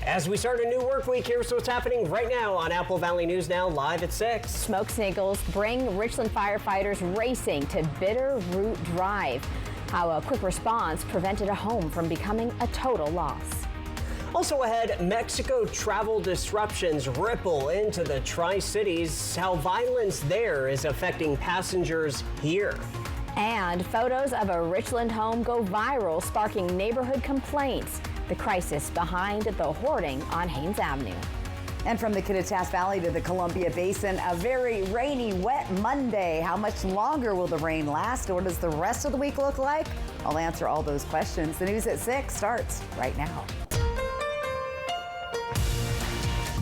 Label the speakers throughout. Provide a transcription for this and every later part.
Speaker 1: As we start a new work week, here's what's happening right now on Apple Valley News Now, live at 6.
Speaker 2: Smoke signals bring Richland firefighters racing to Bitter Root Drive. How a quick response prevented a home from becoming a total loss.
Speaker 1: Also ahead, Mexico travel disruptions ripple into the Tri-Cities. How violence there is affecting passengers here.
Speaker 2: And photos of a Richland home go viral, sparking neighborhood complaints. The crisis behind the hoarding on Haynes Avenue.
Speaker 3: And from the Kittitas Valley to the Columbia Basin, a very rainy, wet Monday. How much longer will the rain last? What does the rest of the week look like? I'll answer all those questions. The news at 6 starts right now.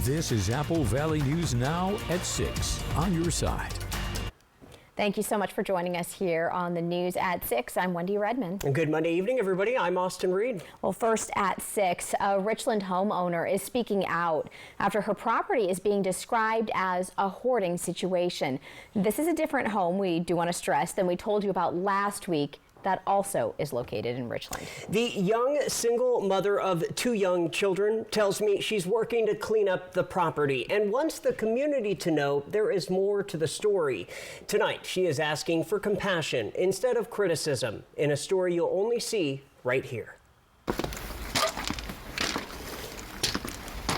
Speaker 4: This is Apple Valley News Now at 6 on your side.
Speaker 2: Thank you so much for joining us here on the news at 6. I'm Wendy Redmond.
Speaker 1: And good Monday evening, everybody. I'm Austin Reed.
Speaker 2: Well, first at 6, a Richland homeowner is speaking out after her property is being described as a hoarding situation. This is a different home, we do want to stress, than we told you about last week. That also is located in Richland.
Speaker 1: The young single mother of 2 young children tells me she's working to clean up the property and wants the community to know there is more to the story. Tonight, she is asking for compassion instead of criticism in a story you'll only see right here.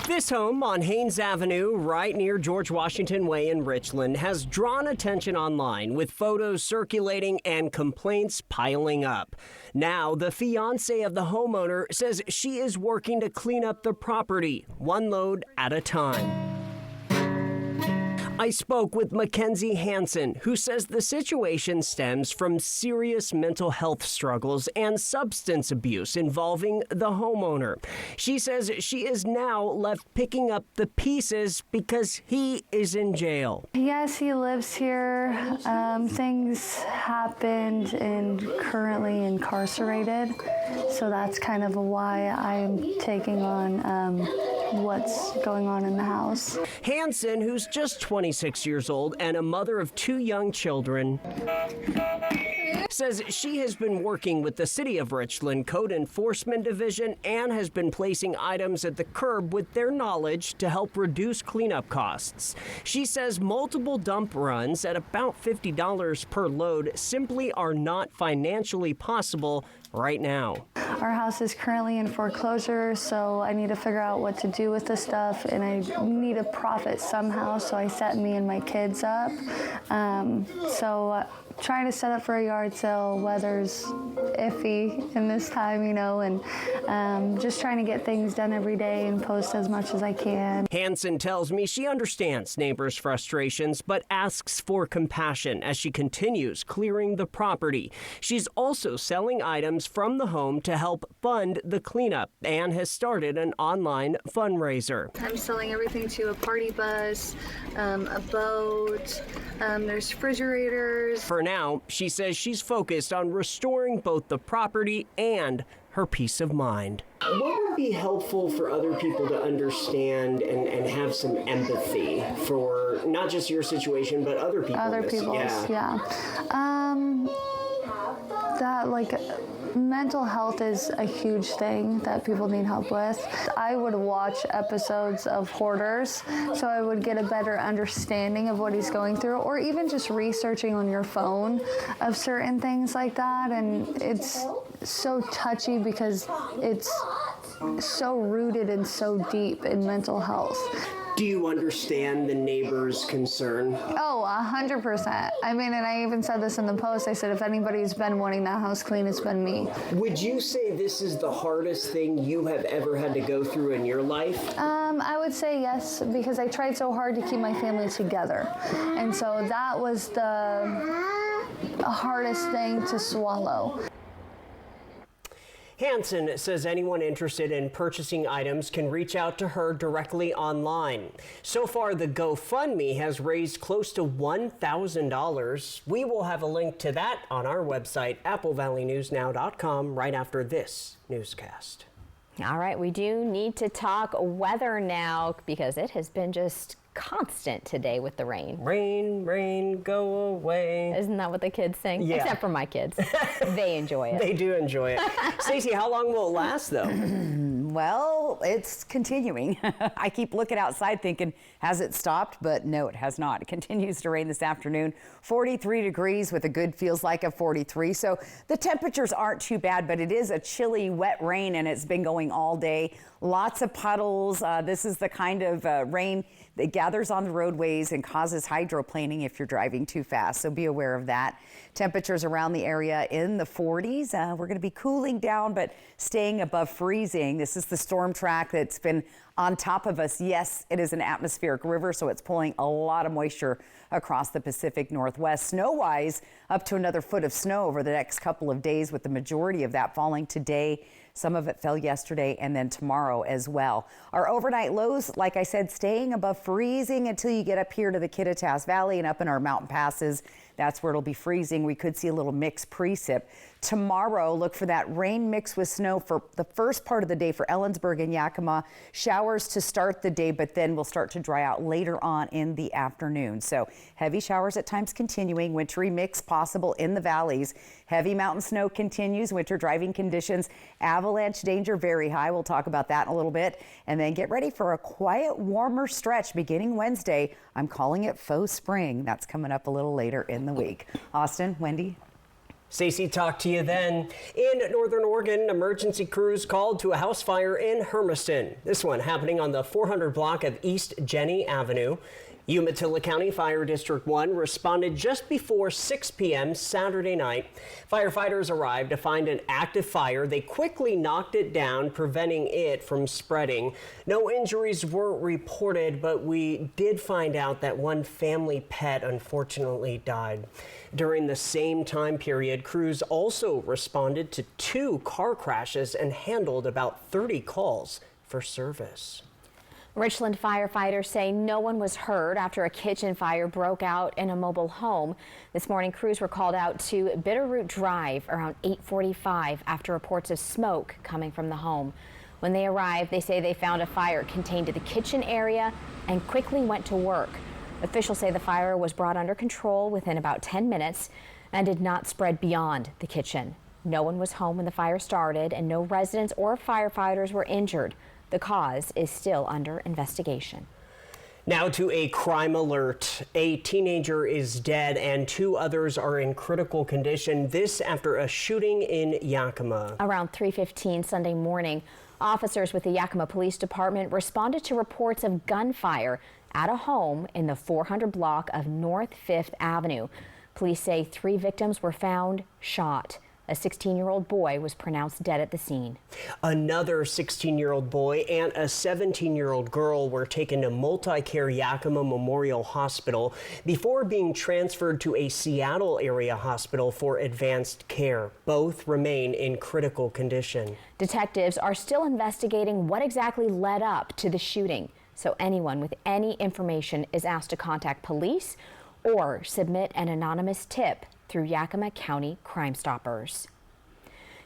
Speaker 1: This home on Haynes Avenue, right near George Washington Way in Richland, has drawn attention online with photos circulating and complaints piling up. Now, the fiance of the homeowner says she is working to clean up the property, one load at a time. I spoke with Mackenzie Hansen, who says the situation stems from serious mental health struggles and substance abuse involving the homeowner. She says she is now left picking up the pieces because he is in jail.
Speaker 5: Yes, he lives here. Things happened and currently incarcerated. So that's kind of why I'm taking on what's going on in the house.
Speaker 1: Hansen, who's just 26 years old and a mother of 2 young children, says she has been working with the City of Richland Code Enforcement Division and has been placing items at the curb with their knowledge to help reduce cleanup costs. She says multiple dump runs at about $50 per load simply are not financially possible right now.
Speaker 5: Our house is currently in foreclosure, so I need to figure out what to do with the stuff, and I need a profit somehow, so I set me and my kids up. Trying to set up for a yard sale, weather's iffy in this time, you know, and just trying to get things done every day and post as much as I can.
Speaker 1: Hansen tells me she understands neighbors' frustrations, but asks for compassion as she continues clearing the property. She's also selling items from the home to help fund the cleanup and has started an online fundraiser.
Speaker 5: I'm selling everything to a party bus, a boat, there's refrigerators.
Speaker 1: For now, she says she's focused on restoring both the property and her peace of mind. What would be helpful for other people to understand and have some empathy for not just your situation, but other people's?
Speaker 5: Other people's, yeah. Mental health is a huge thing that people need help with. I would watch episodes of Hoarders so I would get a better understanding of what he's going through, or even just researching on your phone of certain things like that. And it's so touchy because it's so rooted and so deep in mental health.
Speaker 1: Do you understand the neighbor's concern?
Speaker 5: Oh, 100%. I mean, and I even said this in the post. I said, if anybody's been wanting that house clean, it's been me.
Speaker 1: Would you say this is the hardest thing you have ever had to go through in your life?
Speaker 5: I would say yes, because I tried so hard to keep my family together. And so that was the hardest thing to swallow.
Speaker 1: Hansen says anyone interested in purchasing items can reach out to her directly online. So far, the GoFundMe has raised close to $1,000. We will have a link to that on our website, applevalleynewsnow.com, right after this newscast.
Speaker 2: All right, we do need to talk weather now because it has been just constant today with the rain.
Speaker 1: Rain, rain, go away.
Speaker 2: Isn't that what the kids sing?
Speaker 1: Yeah.
Speaker 2: Except for my kids. They enjoy it.
Speaker 1: They do enjoy it. Stacey, how long will it last, though?
Speaker 3: Well, it's continuing. I keep looking outside thinking, has it stopped? But no, it has not. It continues to rain this afternoon. 43 degrees with a good feels like of 43. So the temperatures aren't too bad, but it is a chilly, wet rain, and it's been going all day. Lots of puddles. This is the kind of rain that gathers on the roadways and causes hydroplaning if you're driving too fast. So be aware of that. Temperatures around the area in the 40s. We're going to be cooling down, but staying above freezing. This is the storm track that's been on top of us. Yes, it is an atmospheric river, so it's pulling a lot of moisture across the Pacific Northwest. Snow-wise, up to another foot of snow over the next couple of days, with the majority of that falling today. Some of it fell yesterday and then tomorrow as well. Our overnight lows, like I said, staying above freezing until you get up here to the Kittitas Valley and up in our mountain passes. That's where it'll be freezing. We could see a little mixed precip. Tomorrow, look for that rain mixed with snow for the first part of the day for Ellensburg and Yakima. Showers to start the day, but then we'll start to dry out later on in the afternoon. So heavy showers at times continuing, wintry mix possible in the valleys. Heavy mountain snow continues, winter driving conditions, avalanche danger very high. We'll talk about that in a little bit. And then get ready for a quiet, warmer stretch beginning Wednesday. I'm calling it faux spring. That's coming up a little later in the week. Austin, Wendy.
Speaker 1: Stacey, talk to you then. In Northern Oregon, emergency crews called to a house fire in Hermiston. This one happening on the 400 block of East Jenny Avenue. Umatilla County Fire District 1 responded just before 6 p.m. Saturday night. Firefighters arrived to find an active fire. They quickly knocked it down, preventing it from spreading. No injuries were reported, but we did find out that one family pet unfortunately died. During the same time period, crews also responded to 2 car crashes and handled about 30 calls for service.
Speaker 2: Richland firefighters say no one was hurt after a kitchen fire broke out in a mobile home. This morning, crews were called out to Bitterroot Drive around 8:45 after reports of smoke coming from the home. When they arrived, they say they found a fire contained in the kitchen area and quickly went to work. Officials say the fire was brought under control within about 10 minutes and did not spread beyond the kitchen. No one was home when the fire started, and no residents or firefighters were injured. The cause is still under investigation.
Speaker 1: Now to a crime alert. A teenager is dead and 2 others are in critical condition. This after a shooting in Yakima.
Speaker 2: Around 3:15 Sunday morning, officers with the Yakima Police Department responded to reports of gunfire at a home in the 400 block of North 5th Avenue. Police say 3 victims were found shot. A 16-year-old boy was pronounced dead at the scene.
Speaker 1: Another 16-year-old boy and a 17-year-old girl were taken to Multi-Care Yakima Memorial Hospital before being transferred to a Seattle area hospital for advanced care. Both remain in critical condition.
Speaker 2: Detectives are still investigating what exactly led up to the shooting. So anyone with any information is asked to contact police or submit an anonymous tip through Yakima County Crime Stoppers.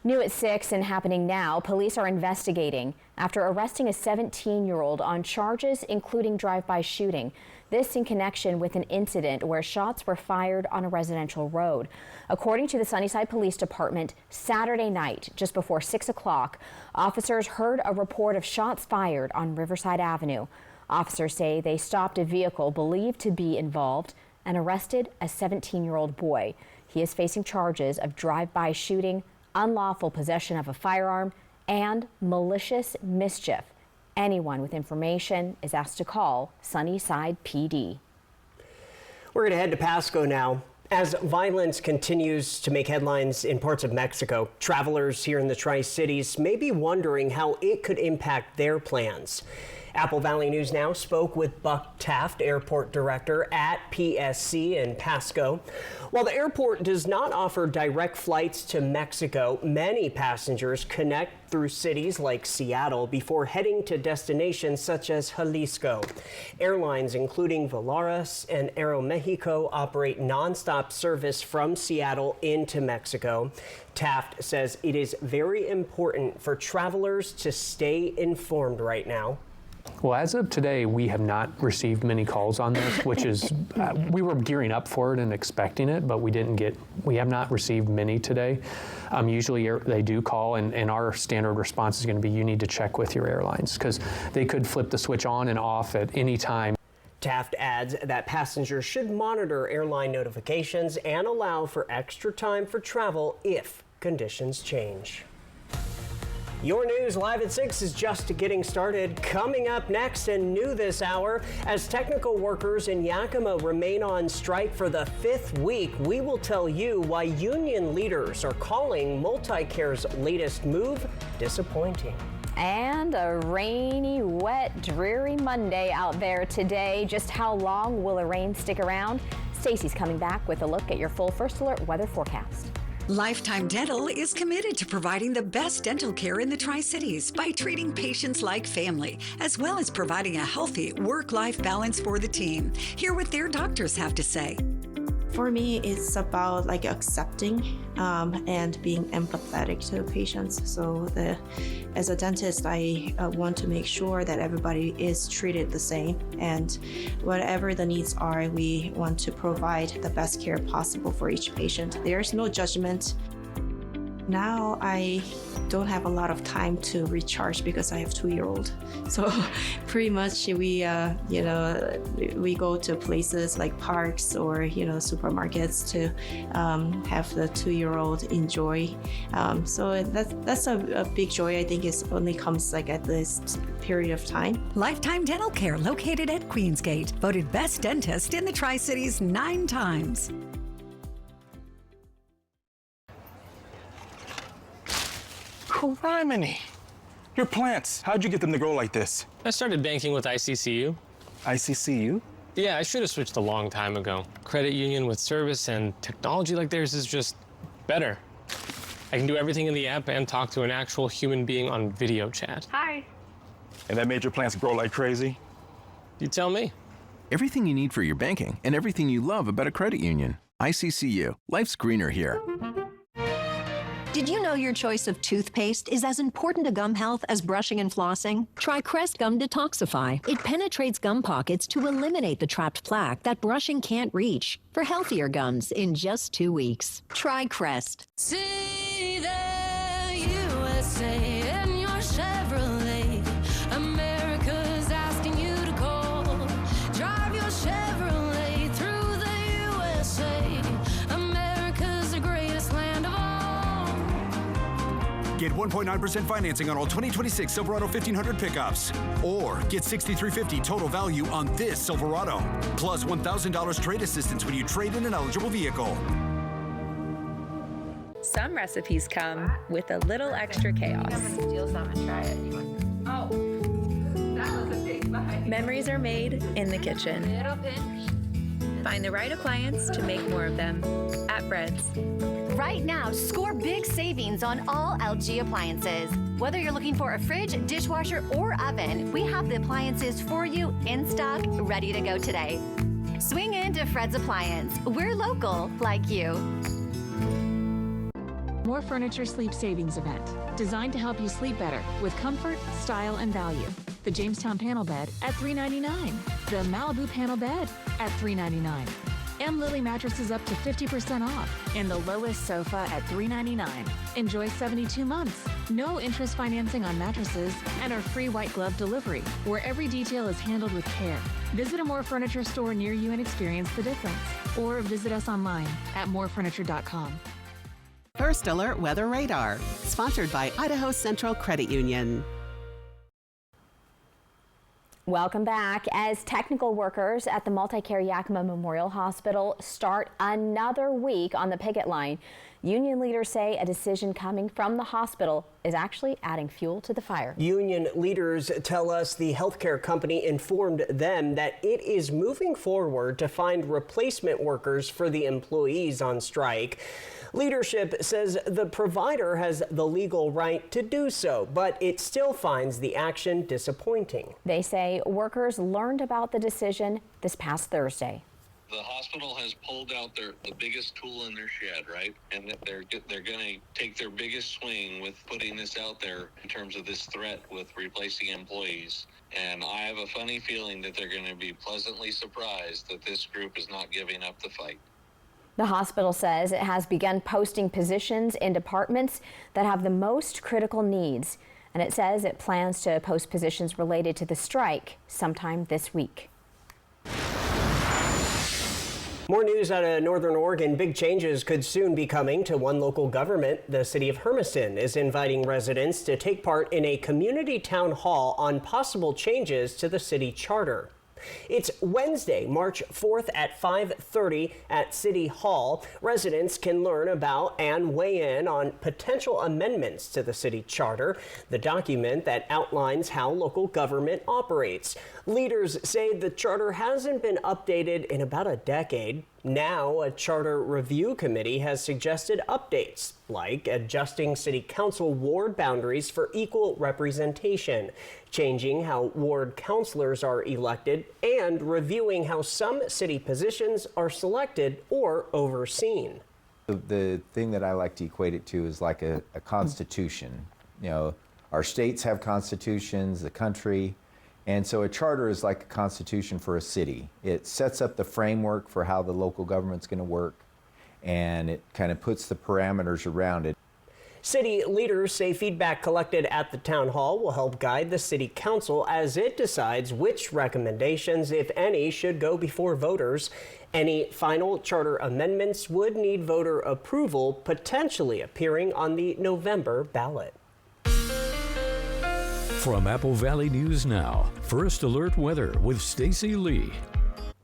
Speaker 2: New at 6 and happening now, police are investigating after arresting a 17-year-old on charges including drive-by shooting. This in connection with an incident where shots were fired on a residential road. According to the Sunnyside Police Department, Saturday night, just before 6 o'clock, officers heard a report of shots fired on Riverside Avenue. Officers say they stopped a vehicle believed to be involved and arrested a 17-year-old boy. He is facing charges of drive-by shooting, unlawful possession of a firearm, and malicious mischief. Anyone with information is asked to call Sunnyside PD.
Speaker 1: We're going to head to Pasco now. As violence continues to make headlines in parts of Mexico, travelers here in the Tri-Cities may be wondering how it could impact their plans. Apple Valley News Now spoke with Buck Taft, airport director at PSC in Pasco. While the airport does not offer direct flights to Mexico, many passengers connect through cities like Seattle before heading to destinations such as Jalisco. Airlines including Volaris and Aeromexico operate nonstop service from Seattle into Mexico. Taft says it is very important for travelers to stay informed right now.
Speaker 6: Well, as of today, we have not received many calls on this, which is, we were gearing up for it and expecting it, but we have not received many today. Usually they do call, and our standard response is going to be, you need to check with your airlines, because they could flip the switch on and off at any time.
Speaker 1: Taft adds that passengers should monitor airline notifications and allow for extra time for travel if conditions change. Your news live at 6 is just getting started. Coming up next and new this hour, as technical workers in Yakima remain on strike for the 5th week, we will tell you why union leaders are calling MultiCare's latest move disappointing.
Speaker 2: And a rainy, wet, dreary Monday out there today. Just how long will the rain stick around? Stacy's coming back with a look at your full First Alert weather forecast.
Speaker 7: Lifetime Dental is committed to providing the best dental care in the Tri-Cities by treating patients like family, as well as providing a healthy work-life balance for the team. Hear what their doctors have to say.
Speaker 8: For me, it's about accepting and being empathetic to patients. So as a dentist, I want to make sure that everybody is treated the same, and whatever the needs are, we want to provide the best care possible for each patient. There's no judgment. Now I don't have a lot of time to recharge because I have a 2-year-old. So pretty much we go to places like parks or supermarkets to have the 2-year-old enjoy. So that's a big joy. I think it only comes at this period of time.
Speaker 7: Lifetime Dental Care, located at Queensgate, voted best dentist in the Tri-Cities 9 times.
Speaker 9: Criminy! Your plants, how'd you get them to grow like this?
Speaker 10: I started banking with ICCU.
Speaker 9: ICCU?
Speaker 10: Yeah, I should have switched a long time ago. Credit union with service and technology like theirs is just better. I can do everything in the app and talk to an actual human being on video chat.
Speaker 8: Hi.
Speaker 9: And that made your plants grow like crazy?
Speaker 10: You tell me.
Speaker 11: Everything you need for your banking and everything you love about a credit union. ICCU. Life's greener here.
Speaker 12: Did you know your choice of toothpaste is as important to gum health as brushing and flossing? Try Crest Gum Detoxify. It penetrates gum pockets to eliminate the trapped plaque that brushing can't reach. For healthier gums in just 2 weeks. Try Crest.
Speaker 13: See the USA in your Chevrolet. America's asking you to call. Drive your Chevrolet through the USA. America's the greatest land of all.
Speaker 14: Get 1.9% financing on all 2026 Silverado 1500 pickups. Or get $6,350 total value on this Silverado. Plus $1,000 trade assistance when you trade in an eligible vehicle.
Speaker 15: Some recipes come with a little extra chaos.
Speaker 16: Steal some and try it. Oh, that was a big bite.
Speaker 15: Memories are made in the kitchen.
Speaker 16: Little pinch.
Speaker 15: Find the right appliance to make more of them at Bread's.
Speaker 17: Right now, score big savings on all LG appliances. Whether you're looking for a fridge, dishwasher, or oven, we have the appliances for you in stock, ready to go today. Swing into Fred's Appliance. We're local like you.
Speaker 18: More Furniture Sleep Savings Event, designed to help you sleep better with comfort, style, and value. The Jamestown Panel Bed at $399. The Malibu Panel Bed at $399. And Lily mattresses up to 50% off. And the lowest sofa at $399. Enjoy 72 months. No interest financing on mattresses and our free white glove delivery, where every detail is handled with care. Visit a More Furniture store near you and experience the difference. Or visit us online at morefurniture.com.
Speaker 19: First Alert Weather Radar, sponsored by Idaho Central Credit Union.
Speaker 2: Welcome back. As technical workers at the MultiCare Yakima Memorial Hospital start another week on the picket line, union leaders say a decision coming from the hospital is actually adding fuel to the fire.
Speaker 1: Union leaders tell us the healthcare company informed them that it is moving forward to find replacement workers for the employees on strike. Leadership says the provider has the legal right to do so, but it still finds the action disappointing.
Speaker 2: They say workers learned about the decision this past Thursday.
Speaker 20: the hospital has pulled out the biggest tool in their shed, right? And that they're going to take their biggest swing with putting this out there in terms of this threat with replacing employees. And I have a funny feeling that they're going to be pleasantly surprised that this group is not giving up the fight.
Speaker 2: The hospital says it has begun posting positions in departments that have the most critical needs. And it says it plans to post positions related to the strike sometime this week.
Speaker 1: More news out of Northern Oregon. Big changes could soon be coming to one local government. The city of Hermiston is inviting residents to take part in a community town hall on possible changes to the city charter. It's Wednesday, March 4th at 5:30 at City Hall. Residents can learn about and weigh in on potential amendments to the city charter, the document that outlines how local government operates. Leaders say the charter hasn't been updated in about a decade. Now, a charter review committee has suggested updates, like adjusting city council ward boundaries for equal representation, changing how ward councilors are elected, and reviewing how some city positions are selected or overseen.
Speaker 21: The thing that I like to equate it to is like a constitution. You know, our states have constitutions, the country. And so a charter is like a constitution for a city. It sets up the framework for how the local government's going to work, and it kind of puts the parameters around it.
Speaker 1: City leaders say feedback collected at the town hall will help guide the city council as it decides which recommendations, if any, should go before voters. Any final charter amendments would need voter approval, potentially appearing on the November ballot.
Speaker 4: From Apple Valley News Now, First Alert Weather with Stacy Lee.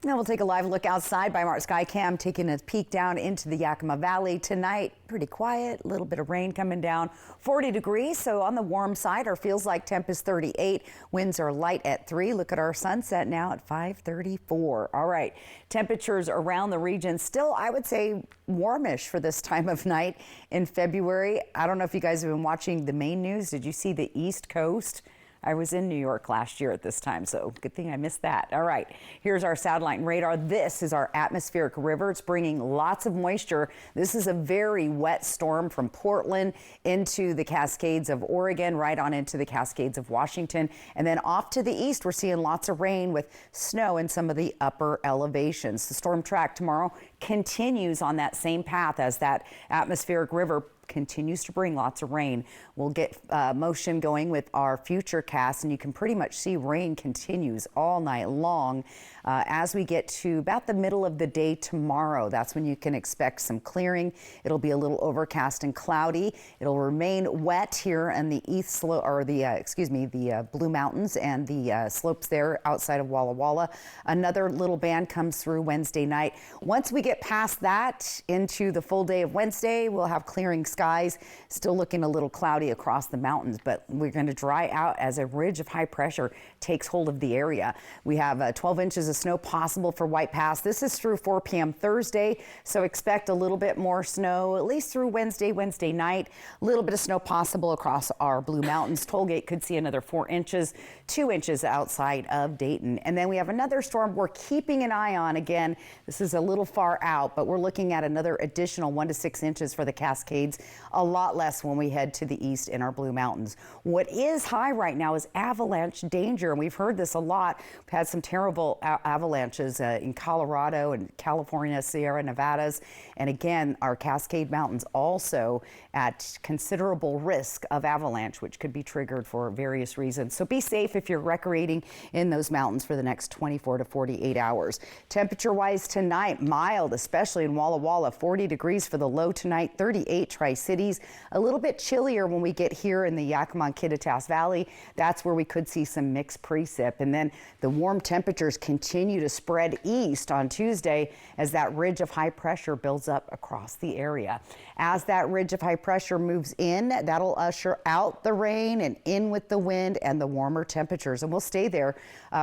Speaker 3: Now we'll take a live look outside by Mart Skycam, taking a peek down into the Yakima Valley tonight. Pretty quiet, a little bit of rain coming down. 40 degrees, so on the warm side. Our feels like temp is 38. Winds are light at 3. Look at our sunset now at 5:34. All right, temperatures around the region still, I would say, warmish for this time of night in February. I don't know if you guys have been watching the main news. Did you see the East Coast? I was in New York last year at this time, so good thing I missed that. All right, here's our satellite and radar. This is our atmospheric river. It's bringing lots of moisture. This is a very wet storm from Portland into the Cascades of Oregon, right on into the Cascades of Washington. And then off to the east, we're seeing lots of rain with snow in some of the upper elevations. The storm track tomorrow continues on that same path as that atmospheric river continues to bring lots of rain. We'll get motion going with our future cast, and you can pretty much see rain continues all night long as we get to about the middle of the day tomorrow. That's when you can expect some clearing. It'll be a little overcast and cloudy. It'll remain wet here in the east slope, or the Blue Mountains and the slopes there outside of Walla Walla. Another little band comes through Wednesday night. Once we get past that into the full day of Wednesday, we'll have clearing skies, still looking a little cloudy across the mountains, but we're going to dry out as a ridge of high pressure takes hold of the area. We have 12 inches of snow possible for White Pass. This is through 4 p.m. Thursday, so expect a little bit more snow, at least through Wednesday night. A little bit of snow possible across our Blue Mountains. Tollgate could see another 4 inches, 2 inches outside of Dayton. And then we have another storm we're keeping an eye on. Again, this is a little far out, but we're looking at another additional 1 to 6 inches for the Cascades. A lot less when we head to the east in our Blue Mountains. What is high right now is avalanche danger, and we've heard this a lot. We've had some terrible avalanches in Colorado and California, Sierra Nevadas, and again, our Cascade Mountains also at considerable risk of avalanche, which could be triggered for various reasons. So be safe if you're recreating in those mountains for the next 24 to 48 hours. Temperature-wise tonight, mild, especially in Walla Walla, 40 degrees for the low tonight, 38 Tri-Cities. A little bit chillier when we get here in the Yakima and Kittitas Valley. That's where we could see some mixed precip. And then the warm temperatures continue to spread east on Tuesday as that ridge of high pressure builds up across the area. As that ridge of high pressure moves in, that'll usher out the rain and in with the wind and the warmer temperatures. And we'll stay there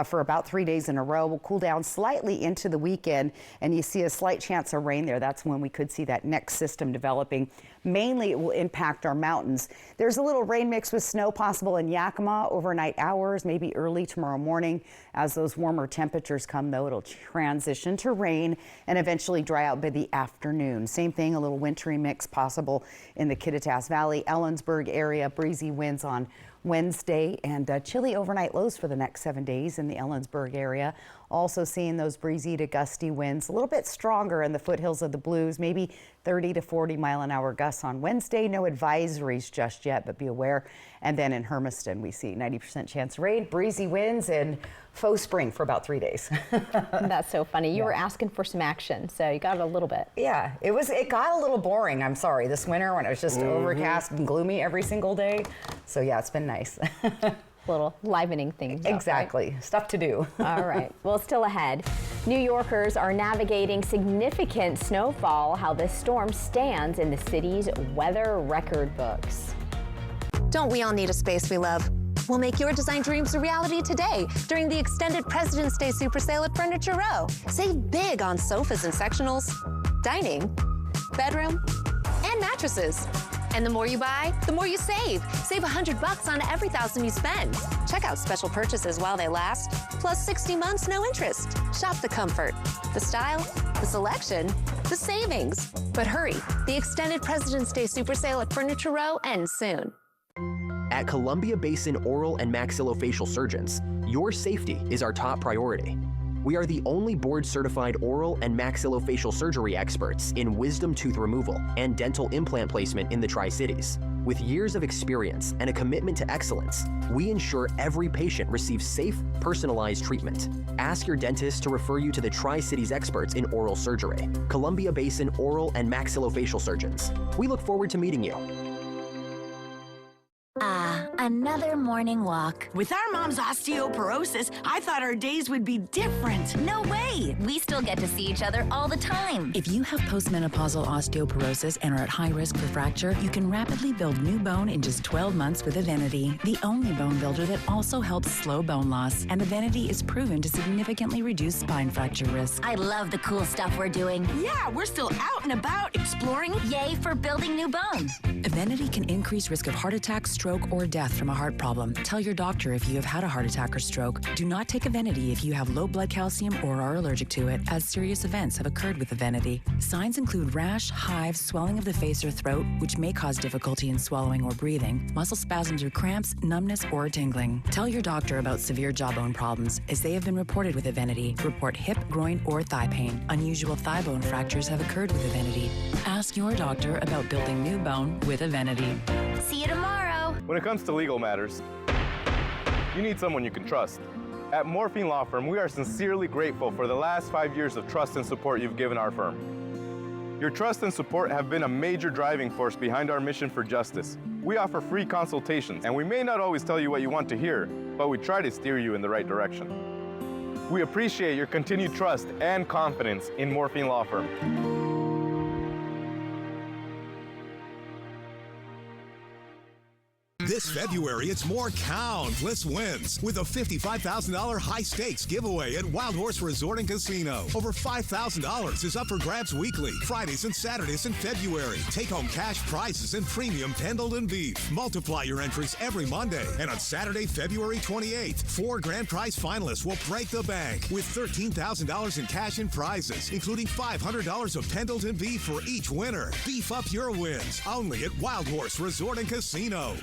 Speaker 3: for about 3 days in a row. We'll cool down slightly into the weekend, and you see a slight chance of rain there. That's when we could see that next system developing. mainly it will impact our mountains. There's a little rain mix with snow possible in Yakima overnight hours, maybe early tomorrow morning. As those warmer temperatures come, though, it'll transition to rain and eventually dry out by the afternoon. Same thing, a little wintry mix possible in the Kittitas Valley, Ellensburg area, breezy winds on Wednesday, and chilly overnight lows for the next 7 days in the Ellensburg area. Also seeing those breezy to gusty winds, a little bit stronger in the foothills of the Blues, maybe 30 to 40 mile an hour gusts on Wednesday. No advisories just yet, but be aware. And then in Hermiston, we see 90% chance of rain, breezy winds, and faux spring for about 3 days.
Speaker 2: That's so funny. You were asking for some action, so you got a little bit.
Speaker 3: Yeah, it got a little boring, I'm sorry, this winter when it was just overcast and gloomy every single day. So yeah, it's been nice.
Speaker 2: Little livening things up,
Speaker 3: exactly.
Speaker 2: Right?
Speaker 3: Stuff to do.
Speaker 2: All right. Well, still ahead. New Yorkers are navigating significant snowfall, how this storm stands in the city's weather record books.
Speaker 5: Don't we all need a space we love? We'll make your design dreams a reality today during the extended President's Day Super Sale at Furniture Row. Save big on sofas and sectionals, dining, bedroom, and mattresses. And the more you buy, the more you save. Save $100 on every $1,000 you spend. Check out special purchases while they last, plus 60 months, no interest. Shop the comfort, the style, the selection, the savings. But hurry, the extended President's Day Super Sale at Furniture Row ends soon.
Speaker 22: At Columbia Basin Oral and Maxillofacial Surgeons, your safety is our top priority. We are the only board-certified oral and maxillofacial surgery experts in wisdom tooth removal and dental implant placement in the Tri-Cities. With years of experience and a commitment to excellence, we ensure every patient receives safe, personalized treatment. Ask your dentist to refer you to the Tri-Cities experts in oral surgery, Columbia Basin Oral and Maxillofacial Surgeons. We look forward to meeting you.
Speaker 23: Another morning walk. With our mom's osteoporosis, I thought our days would be different. No way! We still get to see each other all the time.
Speaker 24: If you have postmenopausal osteoporosis and are at high risk for fracture, you can rapidly build new bone in just 12 months with Evenity, the only bone builder that also helps slow bone loss. And Evenity is proven to significantly reduce spine fracture risk.
Speaker 23: I love the cool stuff we're doing. Yeah, we're still out and about exploring. Yay for building new bone.
Speaker 24: Evenity can increase risk of heart attack, stroke, or death from a heart problem. Tell your doctor if you have had a heart attack or stroke. Do not take Evenity if you have low blood calcium or are allergic to it, as serious events have occurred with Evenity. Signs include rash, hives, swelling of the face or throat, which may cause difficulty in swallowing or breathing, muscle spasms or cramps, numbness, or tingling. Tell your doctor about severe jawbone problems, as they have been reported with Evenity. Report hip, groin, or thigh pain. Unusual thigh bone fractures have occurred with Evenity. Ask your doctor about building new bone with Evenity.
Speaker 23: See you tomorrow.
Speaker 25: When it comes to legal matters, you need someone you can trust. At Morphine Law Firm, we are sincerely grateful for the last 5 years of trust and support you've given our firm. Your trust and support have been a major driving force behind our mission for justice. We offer free consultations, and we may not always tell you what you want to hear, but we try to steer you in the right direction. We appreciate your continued trust and confidence in Morphine Law Firm.
Speaker 26: This February, it's more countless wins with a $55,000 high stakes giveaway at Wild Horse Resort and Casino. Over $5,000 is up for grabs weekly, Fridays and Saturdays in February. Take home cash prizes and premium Pendleton beef. Multiply your entries every Monday. And on Saturday, February 28th, 4 grand prize finalists will break the bank with $13,000 in cash and prizes, including $500 of Pendleton beef for each winner. Beef up your wins only at Wild Horse Resort and Casino.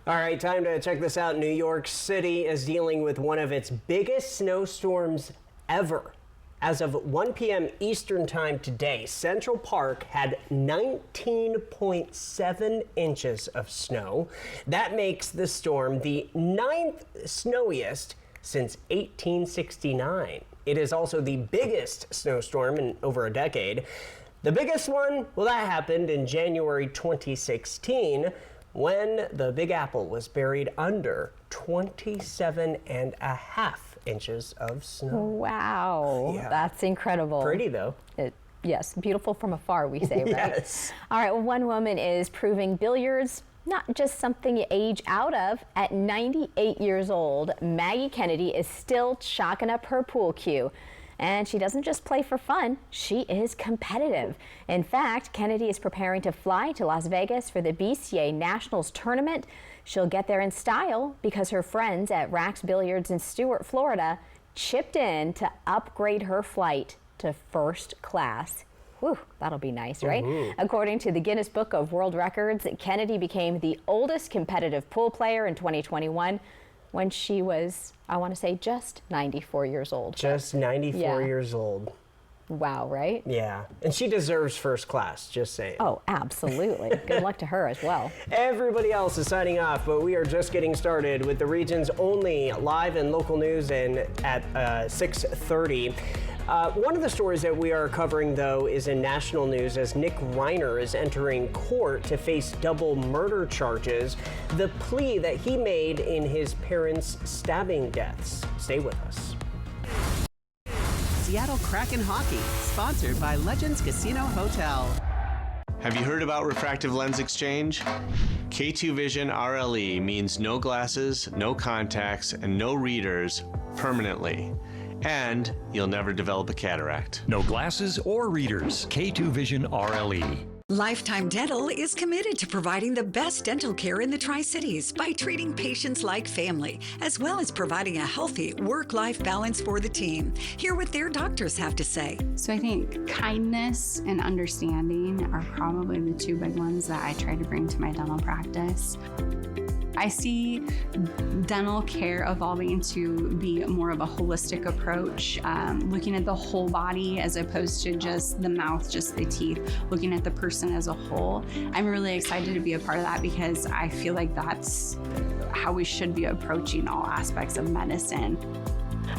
Speaker 1: All right, time to check this out. New York City is dealing with one of its biggest snowstorms ever. As of 1 p.m. Eastern time today, Central Park had 19.7 inches of snow. That makes the storm the 9th snowiest since 1869. It is also the biggest snowstorm in over a decade. The biggest one, well, that happened in January 2016 when the Big Apple was buried under 27.5 inches of snow.
Speaker 2: Wow,
Speaker 1: yeah.
Speaker 2: That's incredible.
Speaker 1: Pretty though.
Speaker 2: Yes, beautiful from afar, we say, right?
Speaker 1: Yes.
Speaker 2: All right, well, one woman is proving billiards not just something you age out of. At 98 years old, Maggie Kennedy is still chalking up her pool cue. And she doesn't just play for fun, she is competitive. In fact, Kennedy is preparing to fly to Las Vegas for the BCA Nationals tournament. She'll get there in style because her friends at Rax Billiards in Stuart, Florida, chipped in to upgrade her flight to first class. Whew, that'll be nice, right? According to the Guinness Book of World Records, Kennedy became the oldest competitive pool player in 2021 when she was, I want to say, just 94 years old.
Speaker 1: Just 94 years old.
Speaker 2: Wow, right?
Speaker 1: Yeah, and she deserves first class, just saying.
Speaker 2: Oh, absolutely. Good luck to her as well.
Speaker 1: Everybody else is signing off, but we are just getting started with the region's only live and local news and at 6:30. One of the stories that we are covering, though, is in national news as Nick Reiner is entering court to face double murder charges, the plea that he made in his parents' stabbing deaths. Stay with us.
Speaker 19: Seattle Kraken Hockey, sponsored by Legends Casino Hotel.
Speaker 6: Have you heard about refractive lens exchange? K2 Vision RLE means no glasses, no contacts, and no readers permanently. And you'll never develop a cataract.
Speaker 4: No glasses or readers. K2 Vision RLE.
Speaker 7: Lifetime Dental is committed to providing the best dental care in the Tri-Cities by treating patients like family, as well as providing a healthy work-life balance for the team. Hear what their doctors have to say.
Speaker 8: So I think kindness and understanding are probably the two big ones that I try to bring to my dental practice. I see dental care evolving to be more of a holistic approach, looking at the whole body as opposed to just the mouth, just the teeth, looking at the person as a whole. I'm really excited to be a part of that because I feel like that's how we should be approaching all aspects of medicine.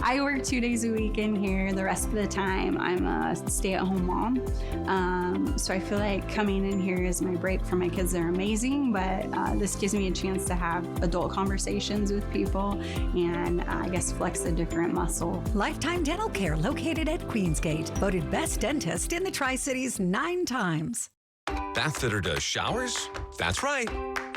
Speaker 8: I work 2 days a week in here. The rest of the time, I'm a stay-at-home mom. So I feel like coming in here is my break for my kids. They're amazing, but this gives me a chance to have adult conversations with people and I guess flex a different muscle.
Speaker 7: Lifetime Dental Care, located at Queensgate, voted best dentist in the Tri-Cities 9 times.
Speaker 9: Bathfitter does showers? That's right.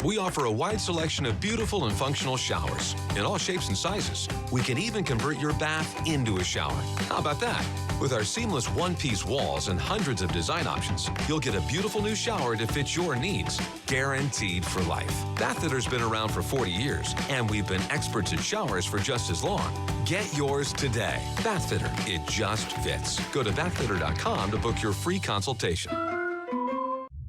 Speaker 9: We offer a wide selection of beautiful and functional showers in all shapes and sizes. We can even convert your bath into a shower. How about that? With our seamless one-piece walls and hundreds of design options, you'll get a beautiful new shower to fit your needs, guaranteed for life. Bathfitter's been around for 40 years, and we've been experts at showers for just as long. Get yours today. Bathfitter, it just fits. Go to bathfitter.com to book your free consultation.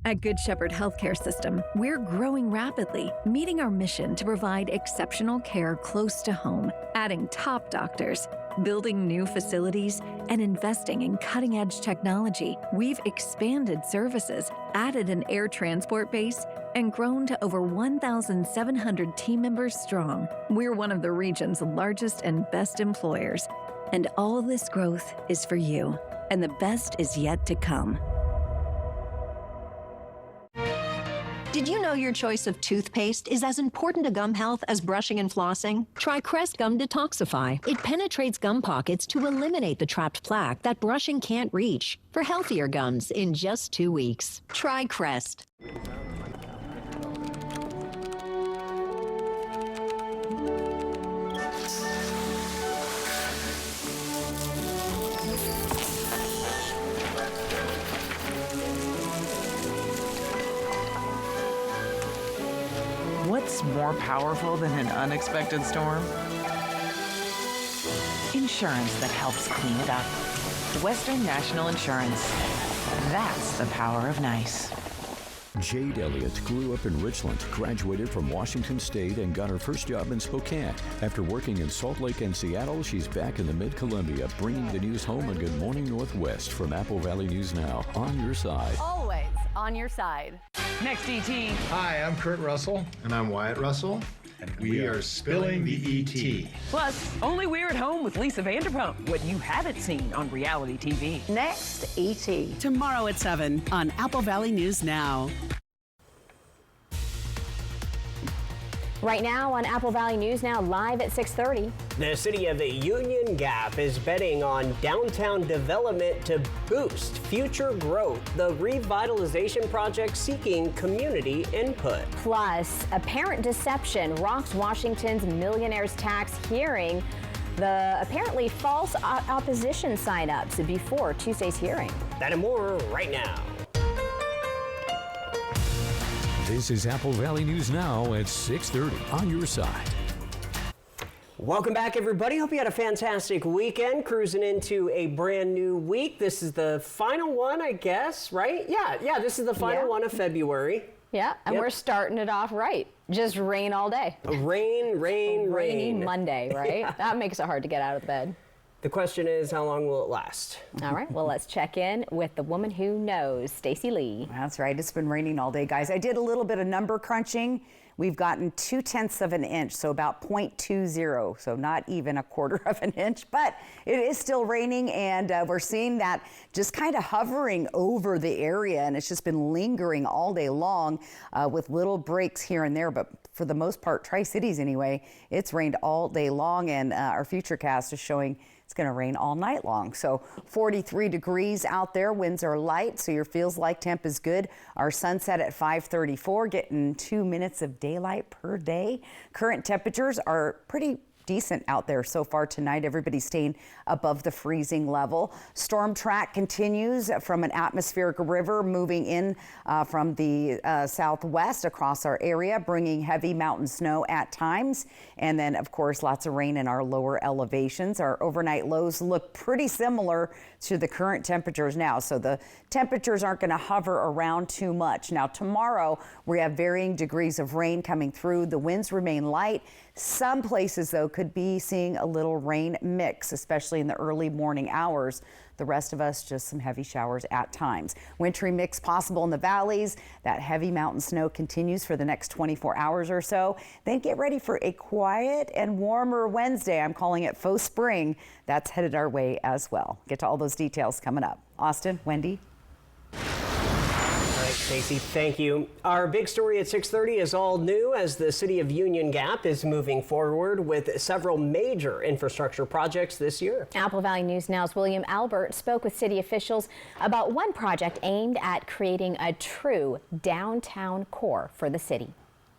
Speaker 12: At Good Shepherd Healthcare System, we're growing rapidly, meeting our mission to provide exceptional care close to home, adding top doctors, building new facilities, and investing in cutting-edge technology. We've expanded services, added an air transport base, and grown to over 1,700 team members strong. We're one of the region's largest and best employers, and all of this growth is for you, and the best is yet to come. Did you know your choice of toothpaste is as important to gum health as brushing and flossing? Try Crest Gum Detoxify. It penetrates gum pockets to eliminate the trapped plaque that brushing can't reach. For healthier gums in just 2 weeks. Try Crest.
Speaker 10: What's more powerful than an unexpected storm? Insurance that helps clean it up. Western National Insurance. That's the power of nice.
Speaker 4: Jade Elliott grew up in Richland, graduated from Washington State, and got her first job in Spokane. After working in Salt Lake and Seattle, she's back in the Mid-Columbia, bringing the news home on Good Morning Northwest from Apple Valley News Now. On your side.
Speaker 11: Always on your side.
Speaker 10: Next, ET.
Speaker 27: Hi, I'm Kurt Russell. And I'm Wyatt Russell. And we are Spilling the ET.
Speaker 10: Plus, only we're at home with Lisa Vanderpump. What you haven't seen on reality TV.
Speaker 11: Next, ET.
Speaker 19: Tomorrow at 7 on Apple Valley News Now.
Speaker 2: Right now on Apple Valley News Now, live at 6:30.
Speaker 1: The city of Union Gap is betting on downtown development to boost future growth. The revitalization project seeking community input.
Speaker 2: Plus, apparent deception rocks Washington's millionaire's tax hearing. the apparently false opposition sign-ups before Tuesday's hearing.
Speaker 1: That and more right now.
Speaker 4: This is Apple Valley News Now at 6:30 on your side.
Speaker 1: Welcome back, everybody. Hope you had a fantastic weekend, cruising into a brand new week. This is the final one, I guess, right? Yeah, this is the final one of February.
Speaker 2: Yeah, and we're starting it off right. Just rain all day.
Speaker 1: Rain.
Speaker 2: Rainy Monday, right? That makes it hard to get out of bed.
Speaker 1: The question is, how long will it last?
Speaker 2: All right, well, let's check in with the woman who knows, Stacey Lee.
Speaker 3: That's right. It's been raining all day, guys. I did a little bit of number crunching. We've gotten 0.2 of an inch, so about 0.20, so not even a quarter of an inch, but it is still raining, and we're seeing that just kind of hovering over the area, and it's just been lingering all day long with little breaks here and there, but for the most part, Tri-Cities anyway, it's rained all day long, and our Futurecast is showing it's going to rain all night long. So 43 degrees out there. Winds are light, so your feels like temp is good. Our sunset at 5:34, getting 2 minutes of daylight per day. Current temperatures are pretty decent out there so far tonight. Everybody's staying above the freezing level. Storm track continues from an atmospheric river moving in from the southwest across our area, bringing heavy mountain snow at times. And then, of course, lots of rain in our lower elevations. Our overnight lows look pretty similar to the current temperatures now. So the temperatures aren't going to hover around too much. Now, tomorrow, we have varying degrees of rain coming through. The winds remain light. Some places, though, could be seeing a little rain mix, especially in the early morning hours. The rest of us, just some heavy showers at times. Wintry mix possible in the valleys. That heavy mountain snow continues for the next 24 hours or so. Then get ready for a quiet and warmer Wednesday. I'm calling it faux spring. That's headed our way as well. Get to all those details coming up. Austin, Wendy.
Speaker 1: All right, Stacey, thank you. Our big story at 6:30 is all new as the city of Union Gap is moving forward with several major infrastructure projects this year.
Speaker 2: Apple Valley News Now's William Albert spoke with city officials about one project aimed at creating a true downtown core for the city.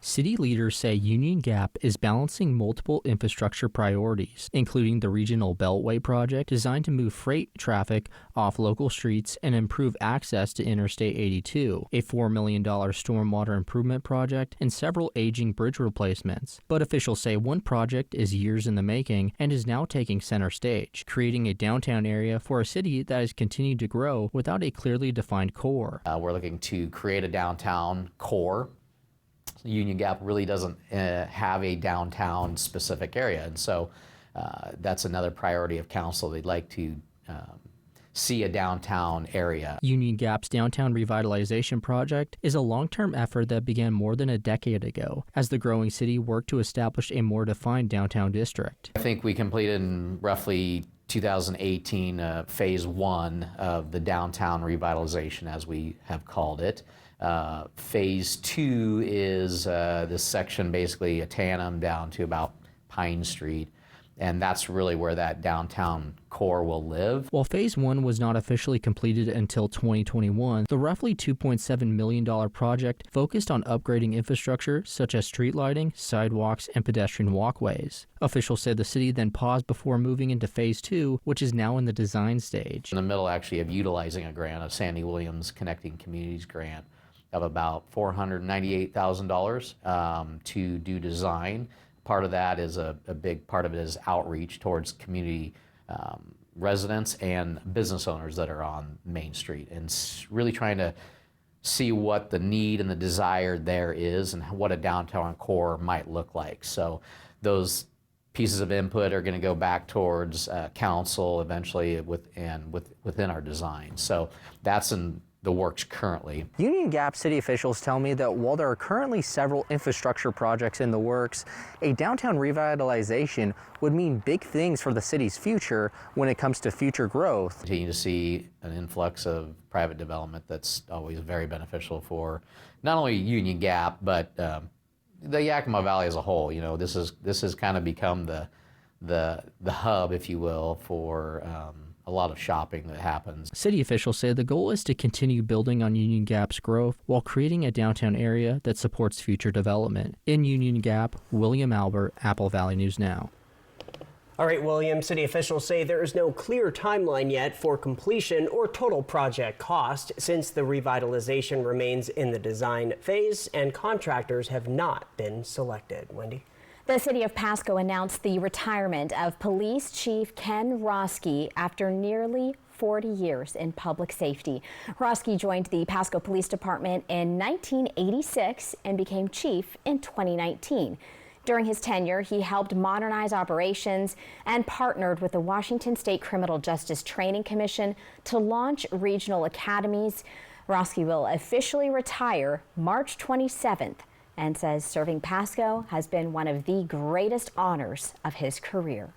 Speaker 13: City leaders say Union Gap is balancing multiple infrastructure priorities, including the Regional Beltway project designed to move freight traffic off local streets and improve access to Interstate 82, a $4 million stormwater improvement project, and several aging bridge replacements. But officials say one project is years in the making and is now taking center stage, creating a downtown area for a city that has continued to grow without a clearly defined core.
Speaker 14: We're looking to create a downtown core. Union Gap really doesn't have a downtown specific area, and so that's another priority of council. They'd like to see a downtown area.
Speaker 13: Union Gap's downtown revitalization project is a long-term effort that began more than a decade ago as the growing city worked to establish a more defined downtown district.
Speaker 14: I think we completed in roughly 2018 phase 1 of the downtown revitalization, as we have called it. Phase 2 is this section, basically a tandem down to about Pine Street, and that's really where that downtown core will live.
Speaker 13: While Phase 1 was not officially completed until 2021, the roughly $2.7 million project focused on upgrading infrastructure such as street lighting, sidewalks, and pedestrian walkways. Officials said the city then paused before moving into Phase 2, which is now in the design stage.
Speaker 14: In the middle, actually, of utilizing a grant, a Sandy Williams Connecting Communities grant, of about $498,000 to do design. Part of that is a big part of it is outreach towards community residents and business owners that are on Main Street, and really trying to see what the need and the desire there is and what a downtown core might look like. So those pieces of input are going to go back towards council eventually within our design. So that's in the works currently.
Speaker 13: Union Gap city officials tell me that while there are currently several infrastructure projects in the works, a downtown revitalization would mean big things for the city's future when it comes to future growth.
Speaker 14: Continue to see an influx of private development that's always very beneficial for not only Union Gap, but the Yakima Valley as a whole. You know, this has kind of become the hub, if you will, for a lot of shopping that happens.
Speaker 13: City officials say the goal is to continue building on Union Gap's growth while creating a downtown area that supports future development. In Union Gap, William Albert, Apple Valley News Now.
Speaker 1: All right, William, city officials say there is no clear timeline yet for completion or total project cost since the revitalization remains in the design phase and contractors have not been selected. Wendy?
Speaker 2: The city of Pasco announced the retirement of Police Chief Ken Roski after nearly 40 years in public safety. Roski joined the Pasco Police Department in 1986 and became chief in 2019. During his tenure, he helped modernize operations and partnered with the Washington State Criminal Justice Training Commission to launch regional academies. Roski will officially retire March 27th and says serving Pasco has been one of the greatest honors of his career.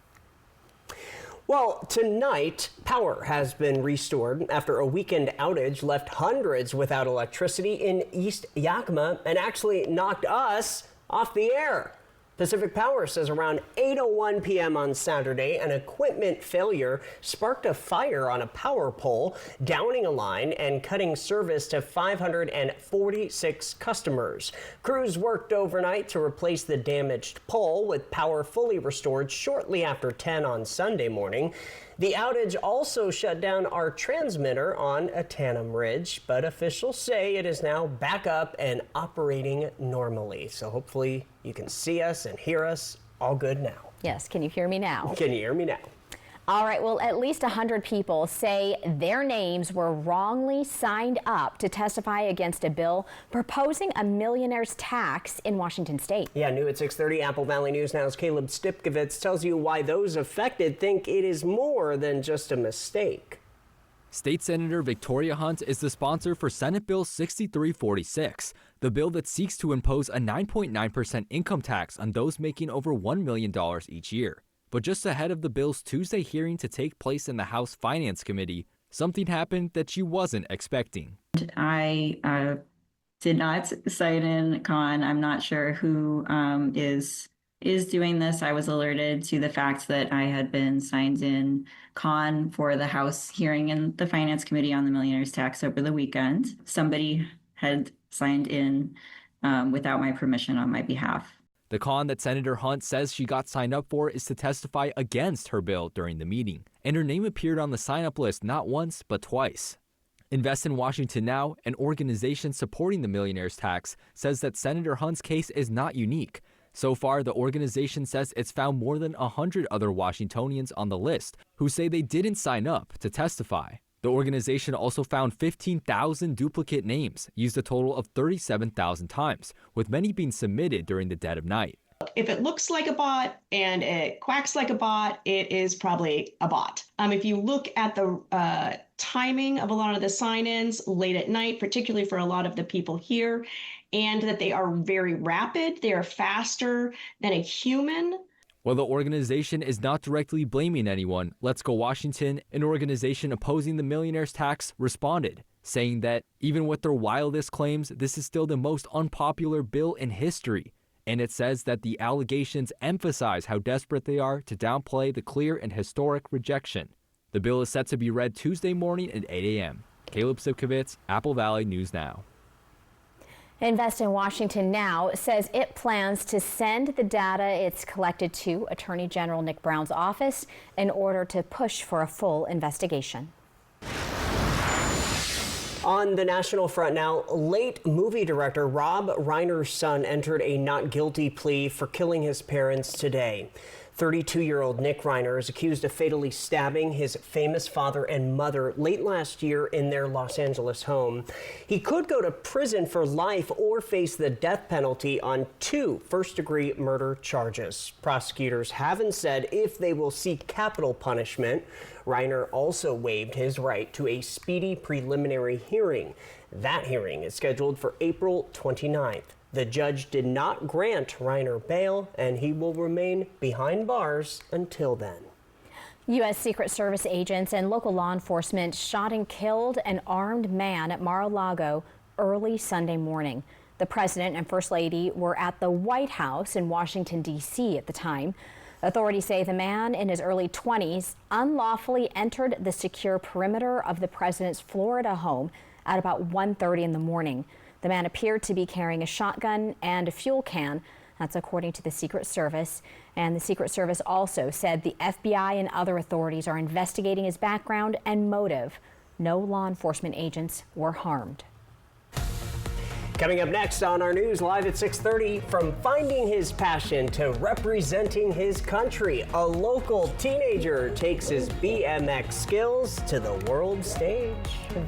Speaker 1: Well, tonight, power has been restored after a weekend outage left hundreds without electricity in East Yakima and actually knocked us off the air. Pacific Power says around 8:01 p.m. on Saturday, an equipment failure sparked a fire on a power pole, downing a line and cutting service to 546 customers. Crews worked overnight to replace the damaged pole, with power fully restored shortly after 10 on Sunday morning. The outage also shut down our transmitter on Atanum Ridge, but officials say it is now back up and operating normally. So hopefully you can see us and hear us all good now.
Speaker 2: Yes, can you hear me now?
Speaker 1: Can you hear me now?
Speaker 2: All right, well, at least 100 people say their names were wrongly signed up to testify against a bill proposing a millionaire's tax in Washington state.
Speaker 1: Yeah, new at 6:30, Apple Valley News Now's Caleb Stipkovitz tells you why those affected think it is more than just a mistake.
Speaker 5: State Senator Victoria Hunt is the sponsor for Senate Bill 6346, the bill that seeks to impose a 9.9% income tax on those making over $1 million each year. But just ahead of the bill's Tuesday hearing to take place in the House Finance Committee, something happened that she wasn't expecting.
Speaker 15: I did not sign in Con. I'm not sure who is doing this. I was alerted to the fact that I had been signed in Con for the House hearing in the Finance Committee on the millionaire's tax over the weekend. Somebody had signed in without my permission on my behalf.
Speaker 5: The con that Senator Hunt says she got signed up for is to testify against her bill during the meeting, and her name appeared on the sign-up list not once, but twice. Invest in Washington Now, an organization supporting the millionaire's tax, says that Senator Hunt's case is not unique. So far, the organization says it's found more than 100 other Washingtonians on the list who say they didn't sign up to testify. The organization also found 15,000 duplicate names, used a total of 37,000 times, with many being submitted during the dead of night.
Speaker 16: If it looks like a bot and it quacks like a bot, it is probably a bot. If you look at the timing of a lot of the sign-ins late at night, particularly for a lot of the people here, and that they are very rapid, they are faster than a human.
Speaker 5: While the organization is not directly blaming anyone, Let's Go Washington, an organization opposing the millionaire's tax, responded, saying that even with their wildest claims, this is still the most unpopular bill in history. And it says that the allegations emphasize how desperate they are to downplay the clear and historic rejection. The bill is set to be read Tuesday morning at 8 a.m. Caleb Stipkovitz, Apple Valley News Now.
Speaker 2: Invest in Washington Now says it plans to send the data it's collected to Attorney General Nick Brown's office in order to push for a full investigation.
Speaker 1: On the national front now, late movie director Rob Reiner's son entered a not guilty plea for killing his parents today. 32-year-old Nick Reiner is accused of fatally stabbing his famous father and mother late last year in their Los Angeles home. He could go to prison for life or face the death penalty on 2 first-degree murder charges. Prosecutors haven't said if they will seek capital punishment. Reiner also waived his right to a speedy preliminary hearing. That hearing is scheduled for April 29th. The judge did not grant Reiner bail, and he will remain behind bars until then.
Speaker 2: U.S. Secret Service agents and local law enforcement shot and killed an armed man at Mar-a-Lago early Sunday morning. The president and first lady were at the White House in Washington, D.C. at the time. Authorities say the man in his early 20s unlawfully entered the secure perimeter of the president's Florida home at about 1:30 in the morning. The man appeared to be carrying a shotgun and a fuel can. That's according to the Secret Service. And the Secret Service also said the FBI and other authorities are investigating his background and motive. No law enforcement agents were harmed.
Speaker 1: Coming up next on our news live at 6:30, from finding his passion to representing his country, a local teenager takes his BMX skills to the world stage.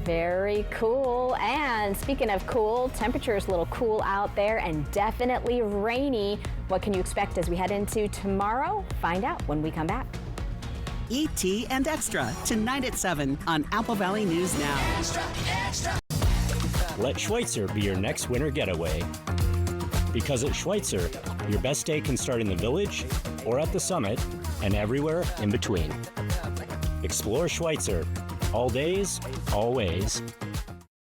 Speaker 2: Very cool. And speaking of cool, temperatures a little cool out there and definitely rainy. What can you expect as we head into tomorrow? Find out when we come back.
Speaker 19: E.T. and Extra, tonight at 7 on Apple Valley News Now.
Speaker 17: Extra, extra. Let Schweitzer be your next winter getaway. Because at Schweitzer, your best day can start in the village or at the summit and everywhere in between. Explore Schweitzer. All days, always.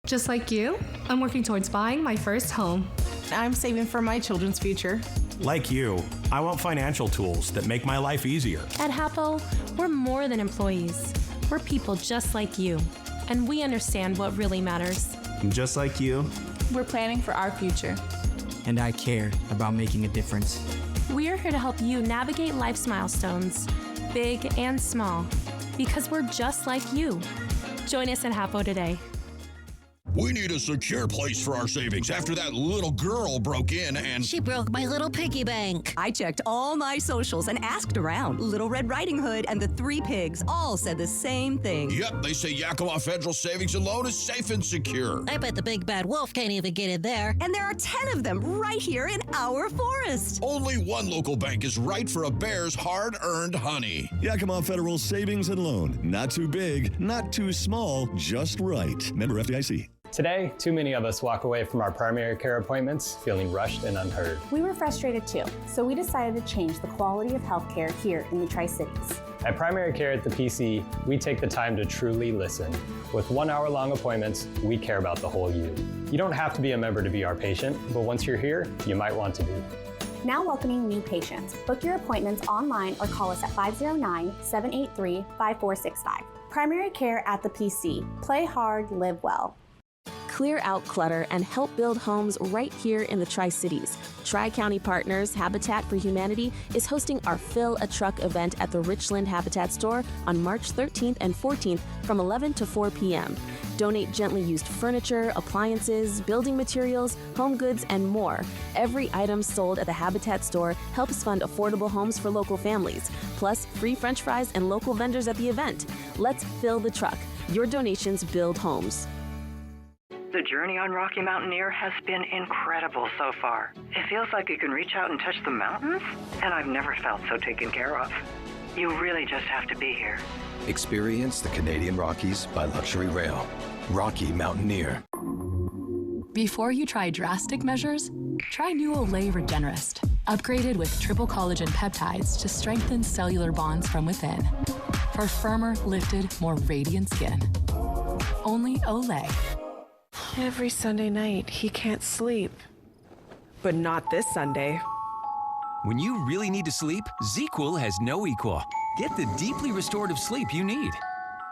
Speaker 18: Just like you, I'm working towards buying my first home. I'm saving for my children's future.
Speaker 20: Like you, I want financial tools that make my life easier.
Speaker 18: At Hapo, we're more than employees. We're people just like you, and we understand what really matters.
Speaker 20: Just like you,
Speaker 18: we're planning for our future.
Speaker 21: And I care about making a difference.
Speaker 18: We're here to help you navigate life's milestones, big and small, because we're just like you. Join us at Hapo today.
Speaker 22: We need a secure place for our savings after that little girl broke in and...
Speaker 23: She broke my little piggy bank.
Speaker 24: I checked all my socials and asked around. Little Red Riding Hood and the Three Pigs all said the same thing.
Speaker 22: Yep, they say Yakima Federal Savings and Loan is safe and secure.
Speaker 23: I bet the big bad wolf can't even get in there.
Speaker 24: And there are 10 of them right here in our forest.
Speaker 22: Only one local bank is right for a bear's hard-earned honey.
Speaker 28: Yakima Federal Savings and Loan. Not too big, not too small, just right. Member FDIC.
Speaker 29: Today, too many of us walk away from our primary care appointments feeling rushed and unheard.
Speaker 30: We were frustrated too, so we decided to change the quality of healthcare here in the Tri-Cities.
Speaker 29: At Primary Care at the PC, we take the time to truly listen. With 1 hour-long appointments, we care about the whole you. You don't have to be a member to be our patient, but once you're here, you might want to be.
Speaker 30: Now welcoming new patients. Book your appointments online or call us at 509-783-5465. Primary Care at the PC. Play hard, live well.
Speaker 31: Clear out clutter and help build homes right here in the Tri-Cities. Tri-County Partners Habitat for Humanity is hosting our Fill a Truck event at the Richland Habitat Store on March 13th and 14th from 11 to 4 p.m. Donate gently used furniture, appliances, building materials, home goods, and more. Every item sold at the Habitat Store helps fund affordable homes for local families, plus free French fries and local vendors at the event. Let's fill the truck. Your donations build homes.
Speaker 32: The journey on Rocky Mountaineer has been incredible so far. It feels like you can reach out and touch the mountains, and I've never felt so taken care of. You really just have to be here.
Speaker 33: Experience the Canadian Rockies by Luxury Rail. Rocky Mountaineer.
Speaker 34: Before you try drastic measures, try new Olay Regenerist, upgraded with triple collagen peptides to strengthen cellular bonds from within. For firmer, lifted, more radiant skin. Only Olay.
Speaker 35: Every Sunday night, he can't sleep. But not this Sunday.
Speaker 36: When you really need to sleep, ZzzQuil has no equal. Get the deeply restorative sleep you need.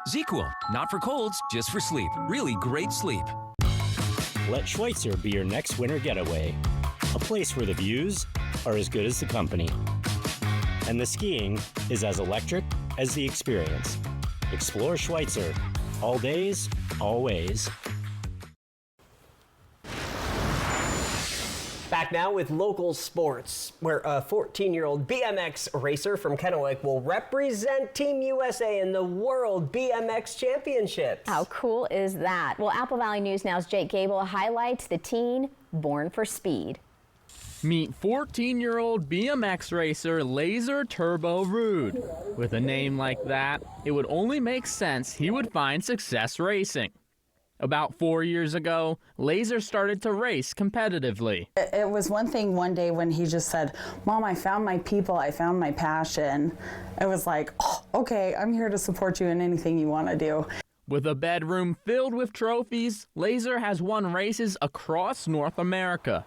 Speaker 36: ZzzQuil, not for colds, just for sleep. Really great sleep.
Speaker 17: Let Schweitzer be your next winter getaway. A place where the views are as good as the company. And the skiing is as electric as the experience. Explore Schweitzer. All days, always.
Speaker 1: Back now with local sports, where a 14-year-old BMX racer from Kennewick will represent Team USA in the World BMX Championships.
Speaker 2: How cool is that? Well, Apple Valley News Now's Jake Gable highlights the teen born for speed.
Speaker 13: Meet 14-year-old BMX racer Laser Turbo Rude. With a name like that, it would only make sense he would find success racing. About 4 years ago, Laser started to race competitively.
Speaker 37: It was one thing one day when he just said, "Mom, I found my people, I found my passion." It was like, oh, okay, I'm here to support you in anything you want to do.
Speaker 13: With a bedroom filled with trophies, Laser has won races across North America.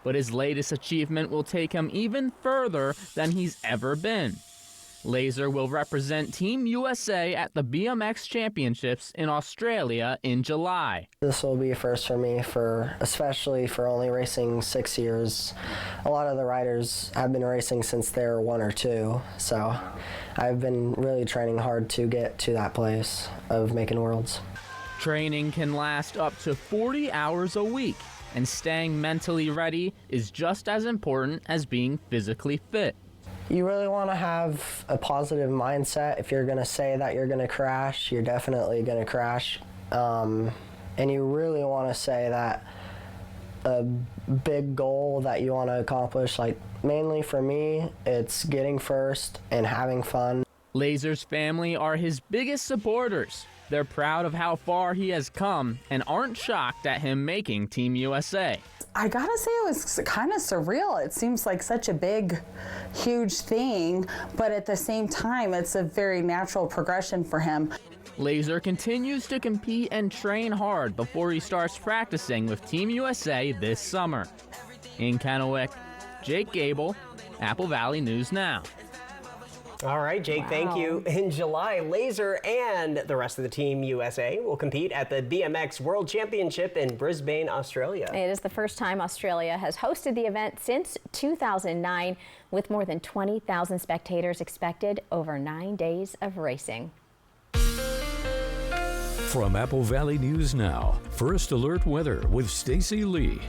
Speaker 13: But his latest achievement will take him even further than he's ever been. Laser will represent Team USA at the BMX Championships in Australia in July.
Speaker 3: This will be a first for me, especially for only racing 6 years. A lot of the riders have been racing since they were 1 or 2, so I've been really training hard to get to that place of making worlds.
Speaker 13: Training can last up to 40 hours a week, and staying mentally ready is just as important as being physically fit.
Speaker 3: You really want to have a positive mindset. If you're going to say that you're going to crash, you're definitely going to crash. And you really want to say that a big goal that you want to accomplish, like mainly for me, it's getting first and having fun.
Speaker 13: Laser's family are his biggest supporters. They're proud of how far he has come and aren't shocked at him making Team USA.
Speaker 37: I gotta say, it was kind of surreal. It seems like such a big, huge thing, but at the same time, it's a very natural progression for him.
Speaker 13: Laser continues to compete and train hard before he starts practicing with Team USA this summer. In Kennewick, Jake Gable, Apple Valley News Now.
Speaker 1: All right, Jake, Thank you. In July, Laser and the rest of the Team USA will compete at the BMX World Championship in Brisbane, Australia.
Speaker 2: It is the first time Australia has hosted the event since 2009, with more than 20,000 spectators expected over 9 days of racing.
Speaker 4: From Apple Valley News Now, First Alert Weather with Stacy Lee.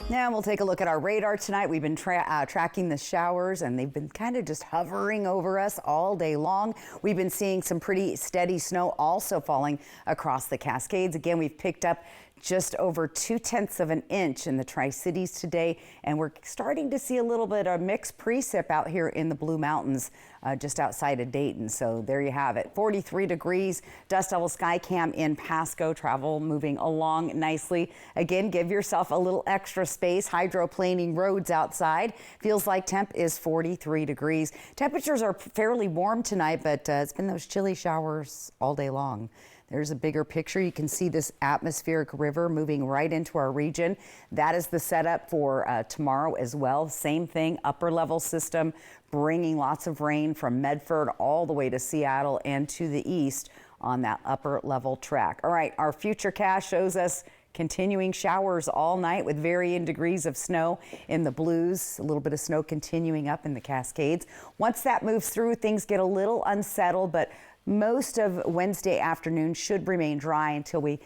Speaker 5: Now we'll take a look at our radar tonight. We've been tracking the showers, and they've been kind of just hovering over us all day long. We've been seeing some pretty steady snow also falling across the Cascades. Again, we've picked up just over 0.2 of an inch in the Tri-Cities today, and we're starting to see a little bit of mixed precip out here in the Blue Mountains just outside of Dayton. So there you have it. 43 degrees, dust level sky cam in Pasco, travel moving along nicely. Again, give yourself a little extra space. Hydroplaning roads outside. Feels like temp is 43 degrees. Temperatures are fairly warm tonight, but it's been those chilly showers all day long. There's a bigger picture. You can see this atmospheric river moving right into our region. That is the setup for tomorrow as well. Same thing, upper level system bringing lots of rain from Medford all the way to Seattle and to the east on that upper level track. All right, our futurecast shows us continuing showers all night with varying degrees of snow in the Blues, a little bit of snow continuing up in the Cascades. Once that moves through, things get a little unsettled, but most of Wednesday afternoon should remain dry until we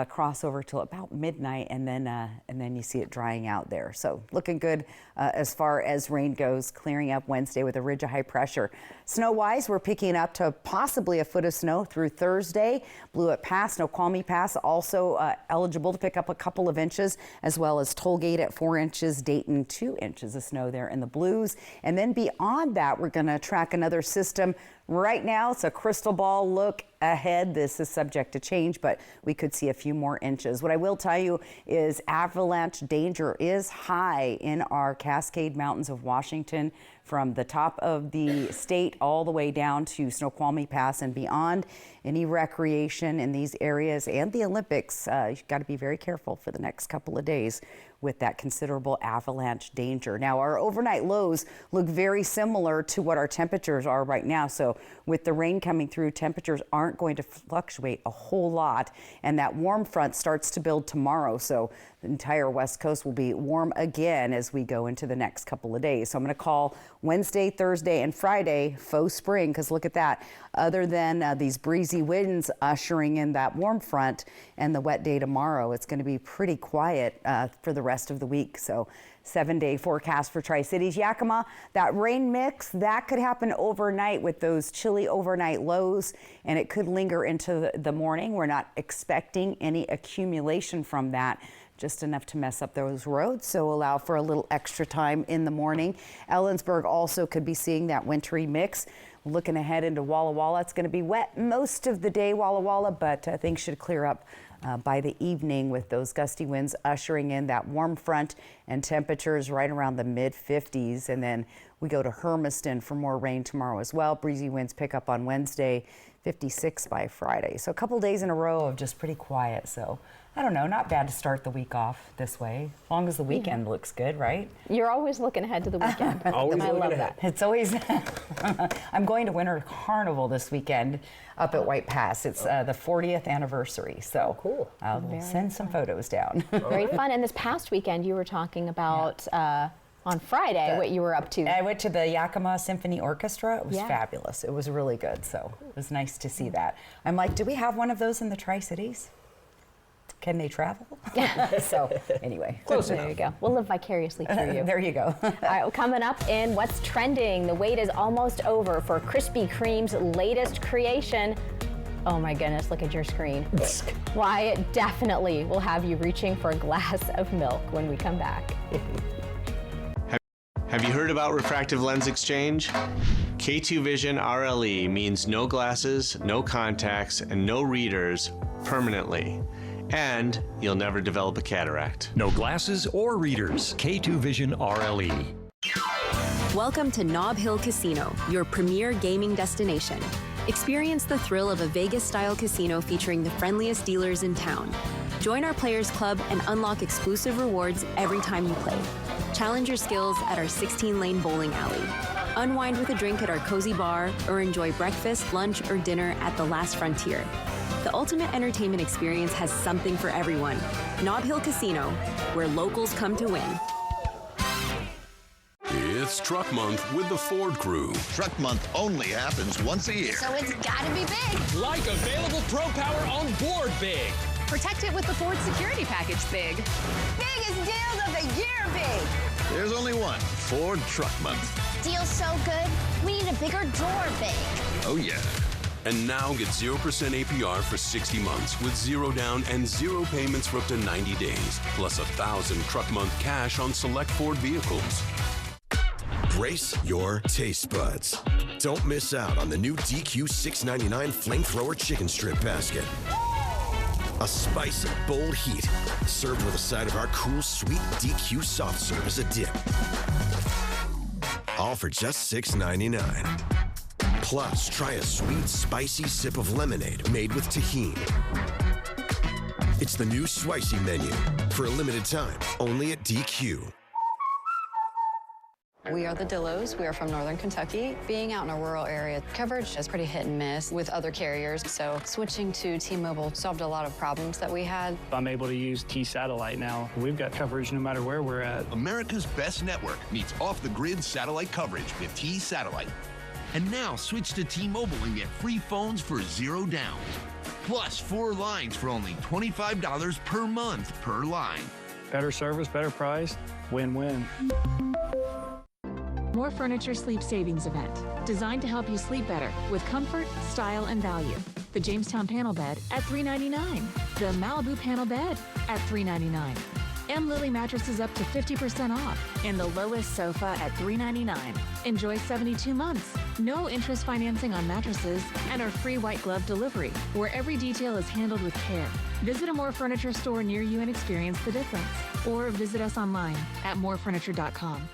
Speaker 5: cross over till about midnight, and then you see it drying out there. So looking good as far as rain goes, clearing up Wednesday with a ridge of high pressure. Snow-wise, we're picking up to possibly a foot of snow through Thursday. Blewett Pass, Snoqualmie Pass also eligible to pick up a couple of inches, as well as Tollgate at 4 inches, Dayton 2 inches of snow there in the Blues. And then beyond that, we're going to track another system. Right now, it's a crystal ball look ahead. This is subject to change, but we could see a few more inches. What I will tell you is avalanche danger is high in our Cascade Mountains of Washington, from the top of the state all the way down to Snoqualmie Pass and beyond. Any recreation in these areas and the Olympics, you've got to be very careful for the next couple of days with that considerable avalanche danger. Now, our overnight lows look very similar to what our temperatures are right now. So with the rain coming through, temperatures aren't going to fluctuate a whole lot. And that warm front starts to build tomorrow. So the entire West Coast will be warm again as we go into the next couple of days. So I'm going to call Wednesday, Thursday, and Friday faux spring, because look at that. Other than these breezy winds ushering in that warm front and the wet day tomorrow, it's going to be pretty quiet for the rest of the week. So 7-day forecast for Tri-Cities. Yakima, that rain mix, that could happen overnight with those chilly overnight lows, and it could linger into the morning. We're not expecting any accumulation from that. Just enough to mess up those roads, so allow for a little extra time in the morning. Ellensburg also could be seeing that wintry mix. Looking ahead into Walla Walla, it's going to be wet most of the day, Walla Walla, but things should clear up by the evening with those gusty winds ushering in that warm front and temperatures right around the mid-50s. And then we go to Hermiston for more rain tomorrow as well. Breezy winds pick up on Wednesday, 56 by Friday. So a couple days in a row of just pretty quiet. So I don't know, not bad to start the week off this way, as long as the weekend looks good, right?
Speaker 2: You're always looking ahead to the weekend.
Speaker 1: Always
Speaker 2: I
Speaker 1: looking
Speaker 2: love
Speaker 1: ahead.
Speaker 2: that.
Speaker 5: It's always, I'm going to Winter Carnival this weekend up at White Pass. It's the 40th anniversary, so
Speaker 1: cool.
Speaker 5: I'll send some photos down.
Speaker 2: Very fun. And this past weekend, you were talking about on Friday what you were up to.
Speaker 5: I went to the Yakima Symphony Orchestra. It was
Speaker 2: Yeah.
Speaker 5: fabulous. It was really good, so it was nice to see that. I'm like, do we have one of those in the Tri-Cities? Can they travel? So anyway.
Speaker 2: There you go. We'll live vicariously through you.
Speaker 5: There you go.
Speaker 2: All right, coming up in What's Trending, the wait is almost over for Krispy Kreme's latest creation. Oh my goodness, look at your screen. Why it definitely will have you reaching for a glass of milk when we come back.
Speaker 6: Have you heard about refractive lens exchange? K2 Vision RLE means no glasses, no contacts, and no readers permanently. And you'll never develop a cataract.
Speaker 7: No glasses or readers. K2 Vision RLE.
Speaker 31: Welcome to Nob Hill Casino, your premier gaming destination. Experience the thrill of a Vegas-style casino featuring the friendliest dealers in town. Join our Players Club and unlock exclusive rewards every time you play. Challenge your skills at our 16-lane bowling alley. Unwind with a drink at our cozy bar, or enjoy breakfast, lunch, or dinner at the Last Frontier. The ultimate entertainment experience has something for everyone. Nob Hill Casino, where locals come to win.
Speaker 8: It's Truck Month with the Ford Crew.
Speaker 22: Truck Month only happens once a year.
Speaker 9: So it's gotta be big.
Speaker 10: Like available Pro Power on board big.
Speaker 9: Protect it with the Ford Security Package big. Biggest deals of the year big.
Speaker 22: There's only one Ford Truck Month.
Speaker 9: Deal's so good, we need a bigger door big.
Speaker 22: Oh, yeah.
Speaker 8: And now get 0% APR for 60 months with 0 down and 0 payments for up to 90 days. Plus $1,000 Truck Month cash on select Ford vehicles.
Speaker 11: Brace your taste buds. Don't miss out on the new DQ $6.99 Flamethrower Chicken Strip Basket. A spicy, bold heat, served with a side of our cool, sweet DQ soft serve as a dip. All for just $6.99. Plus, try a sweet, spicy sip of lemonade made with tahini. It's the new Spicy menu for a limited time, only at DQ.
Speaker 12: We are the Dillos. We are from Northern Kentucky. Being out in a rural area, coverage is pretty hit and miss with other carriers, so switching to T-Mobile solved a lot of problems that we had.
Speaker 14: I'm able to use T-Satellite now. We've got coverage no matter where we're at.
Speaker 15: America's best network meets off-the-grid satellite coverage with T-Satellite. And now switch to T-Mobile and get free phones for 0 down. Plus 4 lines for only $25 per month per line.
Speaker 14: Better service, better price, win-win.
Speaker 16: More Furniture Sleep Savings Event, designed to help you sleep better with comfort, style, and value. The Jamestown Panel Bed at $399. The Malibu Panel Bed at $399. M. Lily mattresses up to 50% off. And the lowest sofa at $399. Enjoy 72 months. No interest financing on mattresses and our free white glove delivery, where every detail is handled with care. Visit a More Furniture store near you and experience the difference. Or visit us online at morefurniture.com.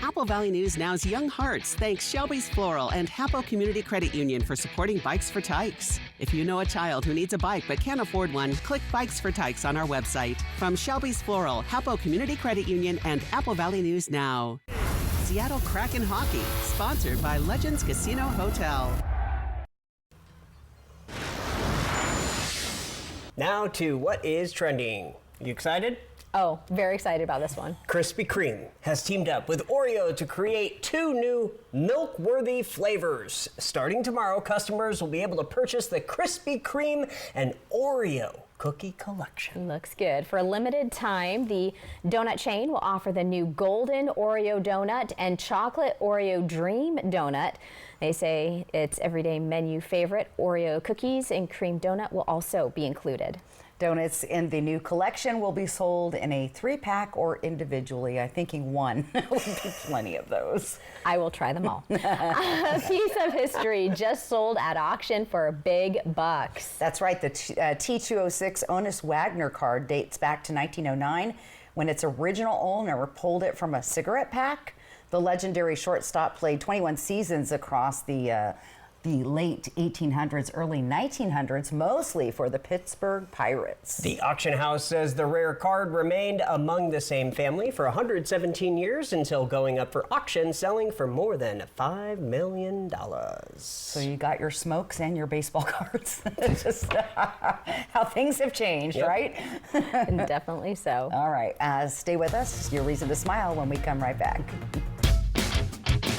Speaker 18: Apple Valley News Now's Young Hearts thanks Shelby's Floral and Hapo Community Credit Union for supporting Bikes for Tykes. If you know a child who needs a bike but can't afford one, click Bikes for Tykes on our website. From Shelby's Floral, Hapo Community Credit Union, and Apple Valley News Now. Seattle Kraken Hockey, sponsored by Legends Casino Hotel.
Speaker 1: Now to what is trending. You excited?
Speaker 2: Oh, very excited about this one.
Speaker 1: Krispy Kreme has teamed up with Oreo to create 2 new milk-worthy flavors. Starting tomorrow, customers will be able to purchase the Krispy Kreme and Oreo cookie collection.
Speaker 2: Looks good. For a limited time, the donut chain will offer the new Golden Oreo Donut and Chocolate Oreo Dream Donut. They say its everyday menu favorite, Oreo cookies and cream donut, will also be included.
Speaker 5: Donuts in the new collection will be sold in a 3-pack or individually. I'm thinking one would be plenty of those.
Speaker 2: I will try them all. A piece of history just sold at auction for big bucks.
Speaker 5: That's right. The T206 Honus Wagner card dates back to 1909 when its original owner pulled it from a cigarette pack. The legendary shortstop played 21 seasons across the the late 1800s, early 1900s, mostly for the Pittsburgh Pirates.
Speaker 1: The auction house says the rare card remained among the same family for 117 years until going up for auction, selling for more than $5 million.
Speaker 5: So you got your smokes and your baseball cards. Just how things have changed, right?
Speaker 2: Definitely so.
Speaker 5: All right, stay with us. Your reason to smile when we come right back.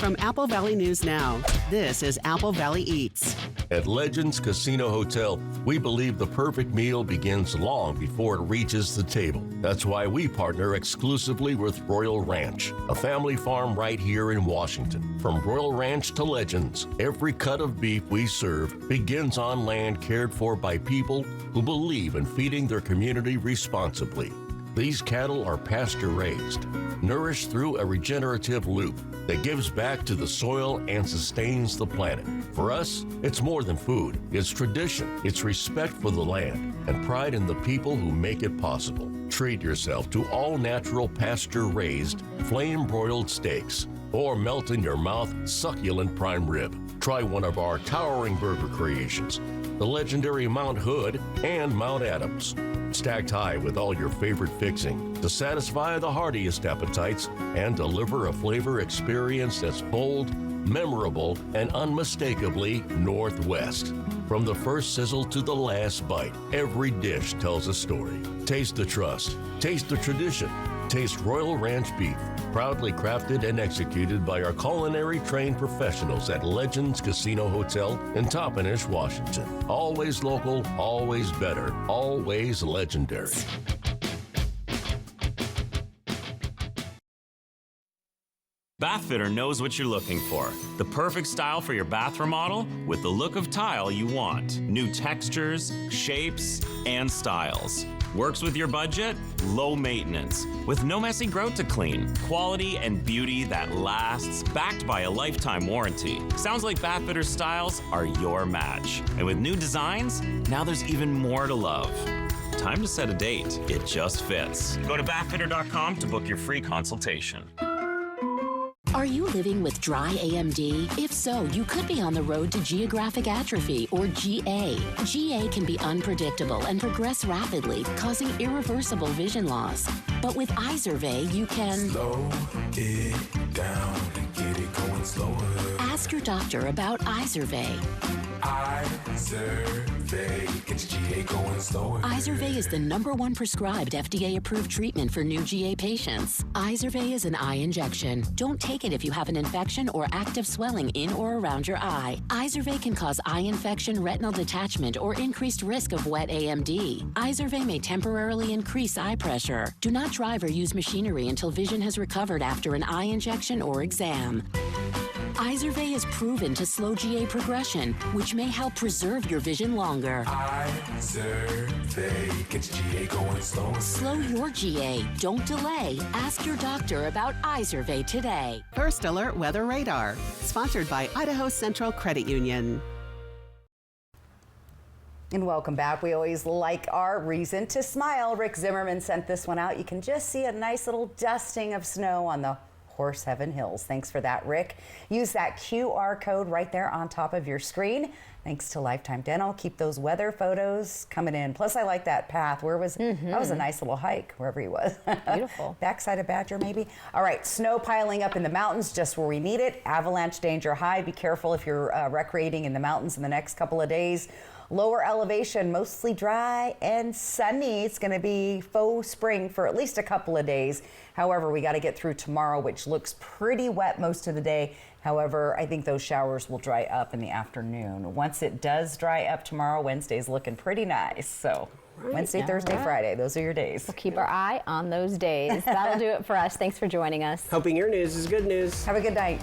Speaker 18: From Apple Valley News Now, this is Apple Valley Eats.
Speaker 17: At Legends Casino Hotel, we believe the perfect meal begins long before it reaches the table. That's why we partner exclusively with Royal Ranch, a family farm right here in Washington. From Royal Ranch to Legends, every cut of beef we serve begins on land cared for by people who believe in feeding their community responsibly. These cattle are pasture-raised, nourished through a regenerative loop that gives back to the soil and sustains the planet. For us, it's more than food. It's tradition, it's respect for the land, and pride in the people who make it possible. Treat yourself to all-natural pasture-raised, flame-broiled steaks, or melt in your mouth succulent prime rib. Try one of our towering burger creations, the legendary Mount Hood and Mount Adams. Stacked high with all your favorite fixing to satisfy the heartiest appetites and deliver a flavor experience that's bold, memorable, and unmistakably Northwest. From the first sizzle to the last bite, every dish tells a story. Taste the trust. Taste the tradition. Taste Royal Ranch beef, proudly crafted and executed by our culinary trained professionals at Legends Casino Hotel in Toppenish, Washington. Always local, always better, always legendary.
Speaker 19: Bathfitter knows what you're looking for. The perfect style for your bath remodel with the look of tile you want. New textures, shapes, and styles. Works with your budget? Low maintenance. With no messy grout to clean. Quality and beauty that lasts, backed by a lifetime warranty. Sounds like Bathfitter's styles are your match. And with new designs, now there's even more to love. Time to set a date. It just fits. Go to bathfitter.com to book your free consultation.
Speaker 20: Are you living with dry AMD? If so, you could be on the road to geographic atrophy, or GA. GA can be unpredictable and progress rapidly, causing irreversible vision loss. But with Izervay, you can
Speaker 21: slow it down and get it going slower.
Speaker 20: Ask your doctor about Izervay.
Speaker 21: Izervay gets GA going slower.
Speaker 20: Izervay is the #1 prescribed FDA-approved treatment for new GA patients. Izervay is an eye injection. Don't take it if you have an infection or active swelling in or around your eye. Izervay can cause eye infection, retinal detachment, or increased risk of wet AMD. Izervay may temporarily increase eye pressure. Do not drive or use machinery until vision has recovered after an eye injection or exam. Izervay is proven to slow GA progression, which may help preserve your vision longer.
Speaker 21: Izervay gets GA going slower.
Speaker 20: Slow your GA. Don't delay. Ask your doctor about Izervay today.
Speaker 18: First Alert Weather Radar, sponsored by Idaho Central Credit Union.
Speaker 5: And welcome back. We always like our reason to smile. Rick Zimmerman sent this one out. You can just see a nice little dusting of snow on the Horse Heaven Hills. Thanks for that, Rick. Use that QR code right there on top of your screen. Thanks to Lifetime Dental. Keep those weather photos coming in. Plus, I like that path. Where was that? Was a nice little hike, wherever he was.
Speaker 2: Beautiful.
Speaker 5: Backside of Badger, maybe. All right, snow piling up in the mountains just where we need it. Avalanche danger high. Be careful if you're recreating in the mountains in the next couple of days. Lower elevation, mostly dry and sunny. It's going to be faux spring for at least a couple of days. However, we got to get through tomorrow, which looks pretty wet most of the day. However, I think those showers will dry up in the afternoon. Once it does dry up tomorrow, Wednesday's looking pretty nice. So Wednesday, Thursday, Friday, those are your days.
Speaker 2: We'll keep our eye on those days. That'll do it for us. Thanks for joining us.
Speaker 1: Hoping your news is good news.
Speaker 5: Have a good night.